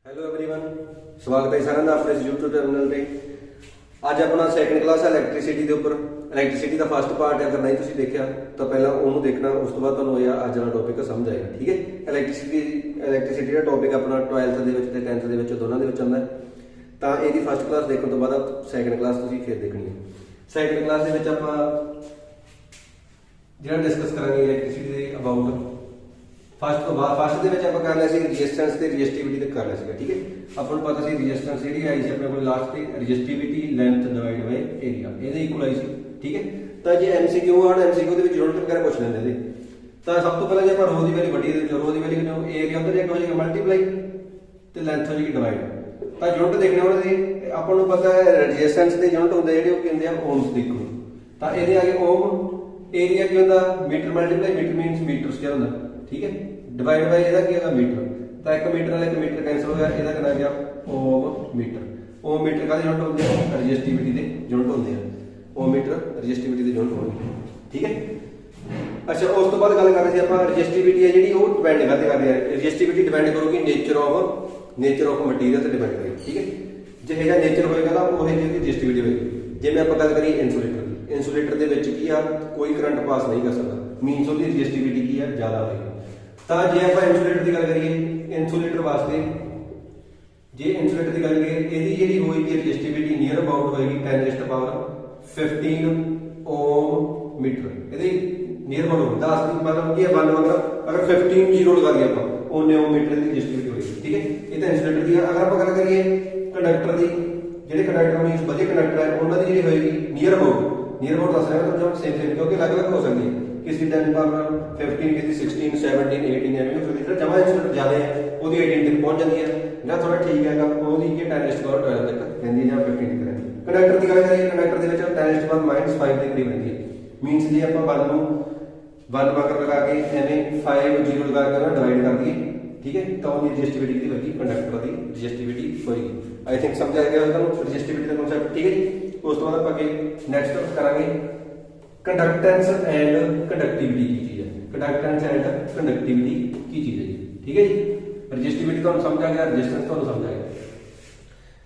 Hello everyone, ਸਵਾਗਤ ਹੈ ਸਾਰਿਆਂ ਦਾ ਆਪਣੇ YouTube ਚੈਨਲ ਤੇ। ਅੱਜ ਆਪਣਾ ਸੈਕੰਡ ਕਲਾਸ ਹੈ ਇਲੈਕਟ੍ਰਿਸਿਟੀ ਦੇ ਉੱਪਰ। ਇਲੈਕਟ੍ਰਿਸਿਟੀ ਦਾ ਫਸਟ ਪਾਰਟ ਹੈ, ਅਗਰ ਨਹੀਂ ਤੁਸੀਂ ਦੇਖਿਆ ਤਾਂ ਪਹਿਲਾਂ ਉਹਨੂੰ ਦੇਖਣਾ, ਉਸ ਤੋਂ ਬਾਅਦ ਤੁਹਾਨੂੰ ਇਹ ਅੱਜ ਵਾਲਾ ਟੌਪਿਕ ਸਮਝ ਆਏਗਾ। ਠੀਕ ਹੈ, ਇਲੈਕਟ੍ਰਿਸਿਟੀ ਦਾ ਟੌਪਿਕ ਆਪਣਾ 12th ਦੇ ਵਿੱਚ ਤੇ 10th ਦੇ ਵਿੱਚ ਦੋਨਾਂ ਦੇ ਵਿੱਚ ਆਉਂਦਾ ਹੈ। ਤਾਂ ਇਹਦੀ ਫਸਟ ਕਲਾਸ ਦੇਖਣ ਤੋਂ ਬਾਅਦ ਸੈਕੰਡ ਕਲਾਸ ਤੁਸੀਂ ਫਿਰ ਦੇਖਣੀ ਹੈ। ਸੈਕੰਡ ਕਲਾਸ ਦੇ ਵਿੱਚ ਆਪਾਂ ਜਿਹੜਾ ਡਿਸਕਸ ਕਰਾਂਗੇ ਇਲੈਕਟ੍ਰਿਸਿਟੀ ਦੇ ਅਬਾਊਟ फस्ट ਦੇ ਵਿੱਚ ਆਪਾਂ ਕਰ ਲਿਆ ਸੀ ਰੈਜ਼ਿਸਟੈਂਸ ਤੇ ਰੈਜ਼ਿਸਟਿਵਿਟੀ ਤੇ ਕਰ ਲਿਆ ਸੀਗਾ। ਠੀਕ ਹੈ, ਆਪਾਂ ਨੂੰ ਪਤਾ ਸੀ ਰੈਜ਼ਿਸਟੈਂਸ ਜਿਹੜੀ ਆਈ ਸੀ ਆਪਣੇ ਕੋਲ ਲਾਸਟ ਤੇ resistivity length divided by area ਇਹਦੇ ਇਕੁਅਲ ਆਈ ਸੀ। ਠੀਕ ਹੈ, ਤਾਂ ਜੇ ਐਮਸੀਕਿਊ ਆਣ ਐਮਸੀਕਿਊ ਦੇ ਵਿੱਚ ਯੂਨਿਟ ਵਗੈਰਾ ਪੁੱਛ ਲੈਂਦੇ ਨੇ। ਤਾਂ ਸਭ ਤੋਂ ਪਹਿਲਾਂ ਜੇ ਆਪਾਂ ਰੋ ਦੀ ਵੈਲਿਊ ਵੱਡੀ ਦੇ ਰੋ ਦੀ ਵੈਲਿਊ ਕਿੰਨੀ ਏਰੀਆ ਉਹਦੇ ਇੱਕ ਹੋ ਜਾਏਗਾ ਮਲਟੀਪਲਾਈ ਤੇ ਲੈਂਥ ਹੋ ਜਾਏਗੀ ਡਿਵਾਈਡ। ਤਾਂ ਯੂਨਿਟ ਦੇਖਣੇ ਉਹਨਾਂ ਦੇ ਆਪਾਂ ਨੂੰ ਪਤਾ ਹੈ ਰੈਜ਼ਿਸਟੈਂਸ ਦੇ ਯੂਨਿਟ ਹੁੰਦੇ ਜਿਹੜੇ ਉਹ ਕਹਿੰਦੇ ਆ ਓਮਸ ਦੇ ਇਕੁਅਲ। ਤਾਂ ਇਹਦੇ ਆ ਗਏ ਓਮ। ਏਰੀਆ ਕੀ ਹੁੰਦਾ metre multiply metre means metre square ਹੁੰਦਾ। ਠੀਕ ਹੈ, ਡਿਵਾਈਡ ਬਾਈ ਇਹਦਾ ਕੀ ਹੈਗਾ ਮੀਟਰ। ਤਾਂ 1 ਮੀਟਰ ਨਾਲ 1 ਮੀਟਰ ਕੈਂਸਲ ਹੋ ਗਿਆ, ਇਹਦਾ ਕਿੰਨਾ ਗਿਆ ਓਮ ਮੀਟਰ। ਓਮ ਮੀਟਰ ਕਾਹਦੇ ਯੂਨਿਟ ਹੁੰਦੇ ਆ ਰੈਜ਼ਿਸਟਿਵਿਟੀ ਦੇ ਯੂਨਿਟ ਹੁੰਦੇ ਆ। ਓਮ ਮੀਟਰ ਰੈਜ਼ਿਸਟਿਵਿਟੀ ਦੇ ਯੂਨਿਟ ਹੋਣਗੇ। ਠੀਕ ਹੈ, ਅੱਛਾ ਉਸ ਤੋਂ ਬਾਅਦ ਗੱਲ ਕਰਦੇ ਸੀ ਆਪਾਂ ਰੈਜ਼ਿਸਟਿਵਿਟੀ ਹੈ ਜਿਹੜੀ ਉਹ ਡਿਪੈਂਡ ਕਰਦੇ ਆ। ਰੈਜ਼ਿਸਟਿਵਿਟੀ ਡਿਪੈਂਡ ਕਰੂਗੀ ਨੇਚਰ ਆਫ ਮਟੀਰੀਅਲ ਤੇ ਡਿਪੈਂਡ ਕਰੇਗੀ। ਠੀਕ ਹੈ, ਜਿਹੇ ਜਿਹਾ ਨੇਚਰ ਹੋਏਗਾ ਤਾਂ ਉਹ ਜਿਹੀ ਰੈਜ਼ਿਸਟਿਵਿਟੀ ਹੋਏਗੀ। ਜਿਵੇਂ ਆਪਾਂ ਗੱਲ ਕਰੀਏ ਇਨਸੂਲੇਟਰ ਦੀ, ਇਨਸੂਲੇਟਰ ਦੇ ਵਿੱਚ ਕੀ ਆ ਕੋਈ ਕਰੰਟ ਪਾਸ ਨਹੀਂ ਕਰ ਸਕਦਾ, ਮੀਨਸ ਉਹਦੀ ਰੈਜ਼ਿਸਟਿਵਿਟੀ ਕੀ ਆ ਜ਼ਿਆਦਾ ਹੋਏਗੀ। ਤਾਂ ਜੇ ਆਪਾਂ ਇਨਸੂਲੇਟਰ ਦੀ ਗੱਲ ਕਰੀਏ ਇਨਸੂਲੇਟਰ ਵਾਸਤੇ ਜੇ ਇਨਸੂਲੇਟਰ ਦੀ ਗੱਲ ਕਰੀਏ ਇਹਦੀ ਜਿਹੜੀ ਹੋਏਗੀ ਰੈਜ਼ਿਸਟਿਵਿਟੀ ਨੀਅਰ ਅਬਾਊਟ ਹੋਏਗੀ 10⁻15 ਓਮ ਮੀਟਰ। ਇਹਦੀ ਨੀਅਰ ਅਬਾਊਟ 10 ਦੀ ਮਤਲਬ ਕੀ ਹੈ 1 ਮਤਲਬ ਅਗਰ 15 ਜ਼ੀਰੋ ਲਗਾ ਦਈਏ ਆਪਾਂ ਉਹਨੇ ਓਮ ਮੀਟਰ ਦੀ ਰੈਜ਼ਿਸਟਿਵਿਟੀ ਹੋਏਗੀ। ਠੀਕ ਹੈ, ਇਹ ਤਾਂ ਇਨਸੂਲੇਟਰ ਦੀ ਆ। ਅਗਰ ਆਪਾਂ ਗੱਲ ਕਰੀਏ ਕੰਡਕਟਰ ਦੀ, ਜਿਹੜੇ ਕੰਡਕਟਰ ਮੀਨਸ ਵਧੀਆ ਕੰਡਕਟਰ ਹੈ ਉਹਨਾਂ ਦੀ ਜਿਹੜੀ ਹੋਏਗੀ ਨੀਅਰ ਅਬਾਊਟ ਦੱਸ ਰਿਹਾ ਮੈਂ ਤੁਹਾਨੂੰ ਸੇਮ ਕਿਉਂਕਿ ਅਲੱਗ-ਅਲੱਗ ਹੋ ਸਕਦੀ ਹੈ। किसी 10⁻15 किसी 16 17 18 ਐਵੇਂ ਹੋ ਸਕਦੀ ਹੈ। ਜਮਾ ਇਨਸੂਲੇਟਰ ਜ਼ਿਆਦਾ ਹੈ ਉਹਦੀ 18 ਤੱਕ ਪਹੁੰਚ ਜਾਂਦੀ ਹੈ, ਜਿਹੜਾ ਥੋੜਾ ਠੀਕ ਹੈਗਾ ਉਹਦੀ ਕੀ 10⁻12 ਤੱਕ ਰਹਿੰਦੀ ਜਾਂ 15 ਤੱਕ ਰਹਿੰਦੀ। ਕੰਡਕਟਰ ਦੀ ਗੱਲ ਕਰੀਏ ਕੰਡਕਟਰ ਦੇ ਵਿੱਚ 10⁻⁻5 ਦੇ ਕਰੀਬ ਰਹਿੰਦੀ ਹੈ। ਮੀਨਸ ਜੇ ਆਪਾਂ 1 ਨੂੰ 1 ਵਕਰ ਲਗਾ ਕੇ ਐਵੇਂ 5 0 ਲਗਾ ਕੇ ਉਹਨੂੰ ਡਿਵਾਈਡ ਕਰ ਦਈਏ। ਠੀਕ ਹੈ, ਤਾਂ ਉਹਦੀ ਰੈਜ਼ਿਸਟਿਵਿਟੀ ਦੀ ਹੋਏਗੀ ਕੰਡਕਟਰ ਦੀ ਰੈਜ਼ਿਸਟਿਵਿਟੀ ਹੋਏਗੀ। ਆਈ ਥਿੰਕ ਸਮਝ ਆ ਗਿਆ ਤੁਹਾਨੂੰ ਰੈਜ਼ਿਸਟਿਵਿਟੀ ਦਾ ਕਨਸੈਪਟ। ਠੀਕ ਹੈ ਜੀ, ਉਸ ਤੋਂ ਬਾਅਦ ਆਪਾਂ ਅੱਗੇ ਨੈਕਸਟ ਕਰਾਂਗੇ कंडक्टेंस एंड कंडक्टिविटी की चीज है। कंडक्टेंस एंड कंडक्टिविटी की चीज है जी। ठीक है जी, रजिस्टिविटी तो समझ आ गया, रेजिस्टेंस तो समझ आ गया।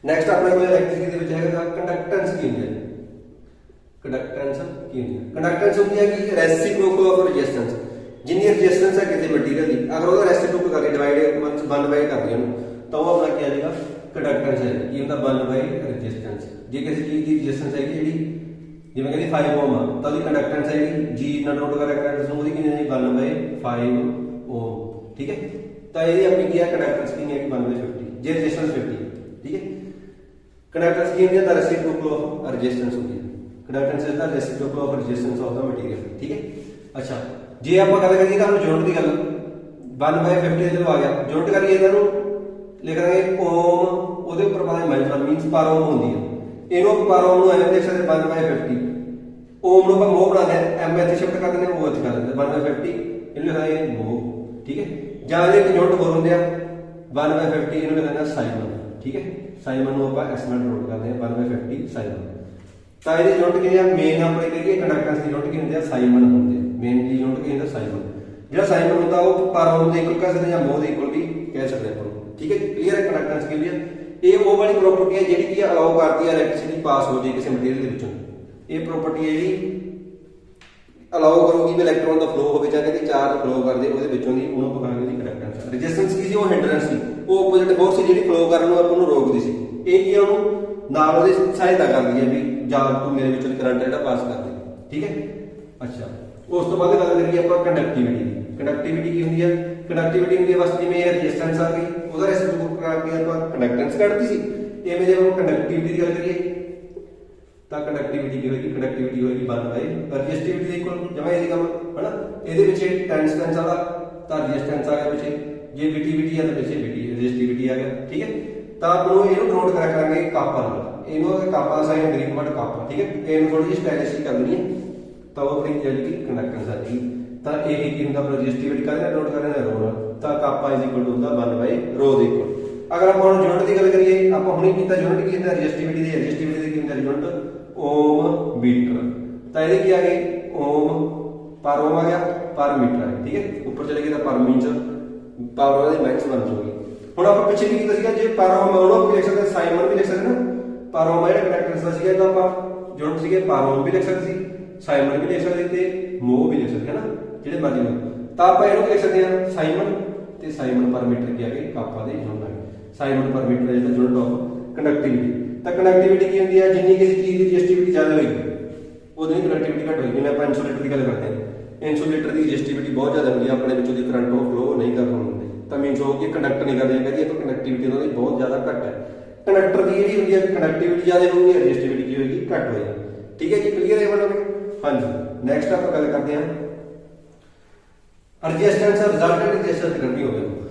नेक्स्ट अपने को इलेक्ट्रिसिटी ਦੇ ਵਿੱਚ ਹੈਗਾ ਕੰਡਕਟੈਂਸ ਕੀ ਹੁੰਦਾ ਹੈ। ਕੰਡਕਟੈਂਸ ਕੀ ਹੁੰਦਾ ਹੈ? ਕੰਡਕਟੈਂਸ ਹੁੰਦੀ ਹੈ ਕਿ ਰੈਸਿਪਰੋਕਲ ਆਫ ਰੈਜ਼ਿਸਟੈਂਸ। ਜਿੰਨੀ ਰੈਜ਼ਿਸਟੈਂਸ ਹੈ ਕਿਸੇ ਮਟੀਰੀਅਲ ਦੀ ਅਗਰ ਉਹਦਾ ਰੈਸਿਪਰੋਕਲ ਕਰਕੇ ਡਿਵਾਈਡ 1 ਬਾਈ ਕਰ ਦਿਆਂ ਤਾਂ ਉਹ ਆਪਣਾ ਕੀ ਆ ਜਾਏਗਾ ਕੰਡਕਟੈਂਸ ਹੈ। ਕੀ ਹੁੰਦਾ 1 ਬਾਈ ਰੈਜ਼ਿਸਟੈਂਸ। ਜੇ ਕਿਸੇ ਚੀਜ਼ ਦੀ ਰੈਜ਼ਿਸਟੈਂਸ ਹੈ ਜਿਹੜੀ ਜਿਵੇਂ ਕਹਿੰਦੇ 5 ਓਮ ਆ ਤਾਂ ਉਹਦੀ ਕੰਡਕਟੈਂਸ ਹੈ ਜਿਹੜੀ ਜੀ ਨਾਲ ਨੋਟ ਕਰਿਆ ਕੰਡਕਟੈਂਸ ਨੂੰ ਉਹਦੀ ਕਿੰਨੀ ਹੈ 1/5 ਓਮ। ਠੀਕ ਹੈ, ਤਾਂ ਇਹਦੀ ਆਪਣੀ ਕੀ ਹੈ ਕੰਡਕਟੈਂਸ ਕਿੰਨੀ ਹੈ 1/50 ਜੇ ਰੈਜ਼ਿਸਟੈਂਸ 50। ਠੀਕ ਹੈ, ਕੰਡਕਟੈਂਸ ਕੀ ਹੁੰਦੀ ਹੈ ਤਾਂ ਰੈਸਿਪਰੋਕਲ ਆਫ ਰੈਜ਼ਿਸਟੈਂਸ ਹੁੰਦੀ ਹੈ। Conductance is the reciprocal of resistance of the material. ਠੀਕ ਹੈ, ਅੱਛਾ ਜੇ ਆਪਾਂ ਗੱਲ ਕਰੀਏ ਤਾਂ ਯੂਨਿਟ ਦੀ ਗੱਲ 1/50 ਜਦੋਂ ਆ ਗਿਆ ਯੂਨਿਟ ਕਰੀਏ ਇਹਨਾਂ ਨੂੰ ਲਿਖ ਦਾਂਗੇ ਓਮ, ਉਹਦੇ ਉੱਪਰ ਪਾਵਾਂਗੇ ਮਾਈਨਸ 1 ਮੀਨਸ ਪਰ ਓਮ ਹੁੰਦੀ ਹੈ। ਇਹਨੂੰ ਪਰ ਓਮ ਨੂੰ ਐਵੇਂ ਦੇਖ ਸਕਦੇ 1/50 ਓਮ ਨੂੰ ਆਪਾਂ ਮੋ ਬਣਾਉਂਦੇ ਆ ਐਮ ਇੱਥੇ ਸ਼ਿਫਟ ਕਰ ਦਿੰਦੇ ਆ ਉਹ ਇੱਥੇ ਕਰ ਦਿੰਦੇ 1/50 ਇਹਨੂੰ ਲਿਖਾਂਗੇ ਮੋ। ਠੀਕ ਹੈ, ਜਾਂ ਇਹਦੇ ਇੱਕ ਯੂਨਿਟ ਹੋਰ ਹੁੰਦੇ ਆ 1/50 ਇਹਨੂੰ ਲਿਖਾਂਗੇ ਸਾਈਮਨ। ਠੀਕ ਹੈ, ਸਾਈਮਨ ਨੂੰ ਆਪਾਂ ਐਸ ਨਾਲ ਨੋਟ ਕਰਦੇ ਆ 1/50 ਸਾਈਮਨ। ਤਾਂ ਇਹਦੀ ਯੂਨਿਟ ਕੀ ਆ ਮੇਨ ਆਪਣੇ ਕਹੀਏ ਕੰਡਕਟੈਂਸ ਦੀ ਯੂਨਿਟ ਕੀ ਹੁੰਦੀ ਆ ਸਾਈਮਨ ਹੁੰਦੀ ਆ। ਮੇਨ ਦੀ ਯੂਨਿਟ ਕੀ ਹੁੰਦਾ ਸਾਈਮਨ। ਜਿਹੜਾ ਸਾਈਮਨ ਹੁੰਦਾ ਉਹ ਪਰ ਓਮ ਦੇ ਇਕੁਅਲ ਕਹਿ ਸਕਦੇ ਜਾਂ ਮੋ ਦੇ ਇਕੁਅਲ ਵੀ ਕਹਿ ਸਕਦੇ ਆਪਾਂ। ਠੀਕ ਹੈ, ਕਲੀਅਰ ਹੈ ਕੰਡਕਟੈਂਸ ਕੀ ਹੁੰਦੀ ਆ। ਇਹ ਉਹ ਵਾਲੀ ਪ੍ਰੋਪਰਟੀ ਹੈ ਜਿਹੜੀ ਕੀ ਅਲਾਉ ਕਰਦੀ ਹੈ ਇਲੈਕਟ੍ਰਿਸਿਟੀ ਪਾਸ ਹੋ ਜਾਏ ਕਿਸੇ ਮਟੀਰੀਅਲ ਦੇ ਵਿੱਚੋਂ। ਇਹ ਪ੍ਰੋਪਰਟੀ ਹੈ ਜਿਹੜੀ ਅਲਾਉ ਕਰੂਗੀ ਵੀ ਇਲੈਕਟ੍ਰੋਨ ਦਾ ਫਲੋ ਹੋਵੇ ਜਾਂ ਕਹਿੰਦੇ ਚਾਰਜ ਫਲੋ ਕਰਦੇ ਉਹਦੇ ਵਿੱਚੋਂ ਦੀ ਉਹਨੂੰ ਪਕਾਂਗੇ ਦੀ ਕੰਡਕਟੈਂਸ। ਰੈਜ਼ਿਸਟੈਂਸ ਕੀ ਸੀ ਉਹ ਹਿੰਡਰੈਂਸ ਸੀ, ਉਹ ਆਪੋਜ਼ਿਟ ਫੋਰਸ ਸੀ ਜਿਹੜੀ ਫਲੋ ਕਰਨ ਨੂੰ ਆਪਾਂ ਨੂੰ ਰੋਕਦੀ ਸੀ। ਇਹ ਕੀ ਉਹਨੂੰ ਨਾਲ ਉਹਦੀ ਸਹਾਇਤਾ ਕਰਦੀ ਹੈ ਵੀ ਜਾਂ ਤੂੰ ਮੇਰੇ ਵਿੱਚੋਂ ਕਰੰਟ ਜਿਹੜਾ ਪਾਸ ਕਰ ਦੇ। ਠੀਕ ਹੈ, ਅੱਛਾ ਉਸ ਤੋਂ ਬਾਅਦ ਗੱਲ ਕਰੀਏ ਆਪਾਂ ਕੰਡਕਟਿਵਿਟੀ ਦੀ। ਕੰਡਕਟਿਵਿਟੀ ਕੀ ਹੁੰਦੀ ਹੈ? ਕੰਡਕਟਿਵਿਟੀ ਹੁੰਦੀ ਹੈ ਬਸ ਜਿਵੇਂ ਰੈਜ਼ਿਸਟੈਂਸ ਆ ਗਈ ਉਹਦਾ ਰੈਸਿਪਰੋਕਲ ਕਰਾ ਕੇ ਆਪਾਂ ਕੰਡਕਟੈਂਸ ਕੱਢਦੀ ਸੀ। ਇਵੇਂ ਜੇ ਆਪਾਂ ਕੰਡਕਟਿਵਿਟੀ ਦੀ ਗੱਲ ਕਰੀਏ ਤਾਂ ਕੰਡਕਟਿਵਿਟੀ ਕੀ ਹੋਏਗੀ ਕੰਡਕਟਿਵਿਟੀ ਹੋਏਗੀ 1/, ਰੈਜ਼ਿਸਟਿਵਿਟੀ ਦੇ ਇਕੁਅਲ ਜਮਾ ਇਹਦੀ ਕੰਮ ਹਨਾ। ਇਹਦੇ ਵਿੱਚ ਟੈਂਸਟੈਂਸ ਵਾਲਾ ਤਾਂ ਰੈਜ਼ਿਸਟੈਂਸ ਆ ਗਿਆ ਪਿੱਛੇ, ਜੇ ਵਿਟੀਵਿਟੀ ਆ ਤਾਂ ਪਿੱਛੇ ਰੈਜ਼ਿਸਟਿਵਿਟੀ ਆ ਗਿਆ। ਠੀਕ ਹੈ, ਤਾਂ ਆਪਾਂ ਨੂੰ ਇਹਨੂੰ ਨੋਟ ਕਰਿਆ ਕਰਾਂਗੇ ਕਾਪਾ ਨਾਲ। ਇਹਨੂੰ ਕਾਪਾ ਦਾ ਸਾਈਨ ਗ੍ਰੀਕ ਵਰਡ ਕਾਪਾ। ਠੀਕ ਹੈ, ਇਹਨੂੰ ਥੋੜੀ ਜਿਹੀ ਸਟਾਈਲਿਸ਼ ਕਰਨੀ ਹੈ ਤਾਂ ਉਹ ਆਪਣੀ ਜਿਹੜੀ ਕੰਡਕਟੈਂਸ ਆ ਜਾਏਗੀ। ਤਾਂ ਇਹ ਕੀ ਹੁੰਦਾ ਰੈਜ਼ਿਸਟਿਵਿਟੀ ਕਾਹਦੇ ਨੋਟ ਕਰਨਾ ਰੋ ਨਾਲ, ਤਾਂ ਕਾਪਾ ਇਜ਼ ਇਕੁਅਲ ਟੂ ਹੁੰਦਾ 1/ρ ਦੇ ਇਕੁਅਲ। ਅਗਰ ਆਪਾਂ ਹੁਣ ਯੂਨਿਟ ਦੀ ਗੱਲ ਕਰੀਏ ਆਪਾਂ ਹੁਣੇ ਕੀਤਾ ਯੂਨਿਟ ਕੀ ਹੁੰਦਾ ਰੈਜ਼ਿਸਟਿਵਿਟੀ ਦੀ ਕੀ ਹੁੰਦਾ ਯੂਨਿਟ ਓਮ ਮੀਟਰ। ਤਾਂ ਇਹਦੇ ਕੀ ਆ ਗਏ ਓਮ ਪਰ ਓਮ ਆ ਗਿਆ ਪਰ ਮੀਟਰ ਆ ਗਿਆ। ਠੀਕ ਹੈ, ਉੱਪਰ ਚਲੇ ਗਏ ਤਾਂ ਪਰ ਮੀਟਰ ਪਾਵਰ ਉਹਦੀ ਮਾਈਨਸ 1 ਹੋ ਗਈ। ਹੁਣ ਆਪਾਂ ਪਿੱਛੇ ਕੀ ਕੀਤਾ ਸੀਗਾ, ਜੇ ਪਰ ਓਮ ਉਹਨੂੰ ਆਪਾਂ ਲਿਖ ਸਕਦੇ ਸਾਈਮਨ ਵੀ ਲਿਖ ਸਕਦੇ ਨਾ, ਪਰ ਓਮ ਜਿਹੜਾ ਕੰਡਕਟੈਂਸ ਦਾ ਸੀਗਾ ਤਾਂ ਆਪਾਂ ਯੂਨਿਟ ਸੀਗੇ ਪਰ ਓਮ ਵੀ ਲਿਖ ਸਕਦੇ ਸੀ, ਸਾਈਮਨ ਵੀ ਲਿਖ ਸਕਦੇ ਤੇ ਮੋ ਵੀ ਲਿਖ ਸਕਦੇ ਹੈ ਨਾ, ਜਿਹੜੇ ਮਰਜ਼ੀ ਹੋਣ। ਤਾਂ ਆਪਾਂ ਇਹਨੂੰ ਲਿਖ ਸਕਦੇ ਹਾਂ ਸਾਈਮਨ ਤੇ ਸਾਈਮਨ ਪਰ ਮੀਟਰ ਕੀ ਆ ਗਏ ਆਪਾਂ ਦੇ ਯੂਨਿਟ ਆ ਗਏ। ਸਾਈਮਨ ਪਰ ਮੀਟਰ ਜਿਹੜਾ ਯੂਨਿਟ ਆਫ ਕੰਡਕਟਿਵਿਟੀ। ਤਾਂ ਕੰਡਕਟਿਵਿਟੀ ਕੀ ਹੁੰਦੀ ਹੈ, ਜਿੰਨੀ ਕਿਸੇ ਚੀਜ਼ ਦੀ ਰੈਜ਼ਿਸਟਿਵਿਟੀ ਜ਼ਿਆਦਾ ਹੋਏਗੀ ਉਹਦੀ ਕੰਡਕਟਿਵਿਟੀ ਘੱਟ ਹੋਏਗੀ। ਜਿਵੇਂ ਆਪਾਂ ਇਨਸੂਲੇਟਰ ਦੀ ਗੱਲ ਕਰਦੇ ਹਾਂ, ਇਨਸੂਲੇਟਰ ਦੀ ਰੈਜ਼ਿਸਟਿਵਿਟੀ ਬਹੁਤ ਜ਼ਿਆਦਾ ਹੁੰਦੀ ਹੈ, ਆਪਣੇ ਵਿੱਚੋਂ ਦੀ ਕਰੰਟ ਉਹ ਫਲੋ ਨਹੀਂ ਕਰ ਪਾਉਂਦੇ, ਤਾਂ ਮੀਨਸ ਉਹ ਕਿ ਕੰਡਕਟ ਨਹੀਂ ਕਰਦੇ, ਕਹਿੰਦੀ ਆਪਾਂ ਕੰਡਕਟਿਵਿਟੀ ਉਹਨਾਂ ਦੀ ਬਹੁਤ ਜ਼ਿਆਦਾ ਘੱਟ ਹੈ। ਕੰਡਕਟਰ ਦੀ ਜਿਹੜੀ ਹੁੰਦੀ ਹੈ ਕੰਡਕਟਿਵਿਟੀ ਜ਼ਿਆਦਾ ਹੋਊਗੀ, ਰੈਜ਼ਿਸਟਿਵਿਟੀ ਕੀ ਹੋਏਗੀ ਘੱਟ ਹੋਏਗੀ। ਠੀਕ ਹੈ ਜੀ, ਕਲੀਅਰ ਹੈ ਮਤਲਬ। ਹਾਂਜੀ, ਨੈਕਸਟ ਆਪਾਂ ਗੱਲ ਕਰਦੇ ਹਾਂ ਰੈਜ਼ਿਸਟੈਂਸ ਰਿਜ਼ਲਟੈਂਟ ਰੈਜ਼ਿਸਟੈਂਸ ਕੱਢਣੀ ਹੋਵੇ।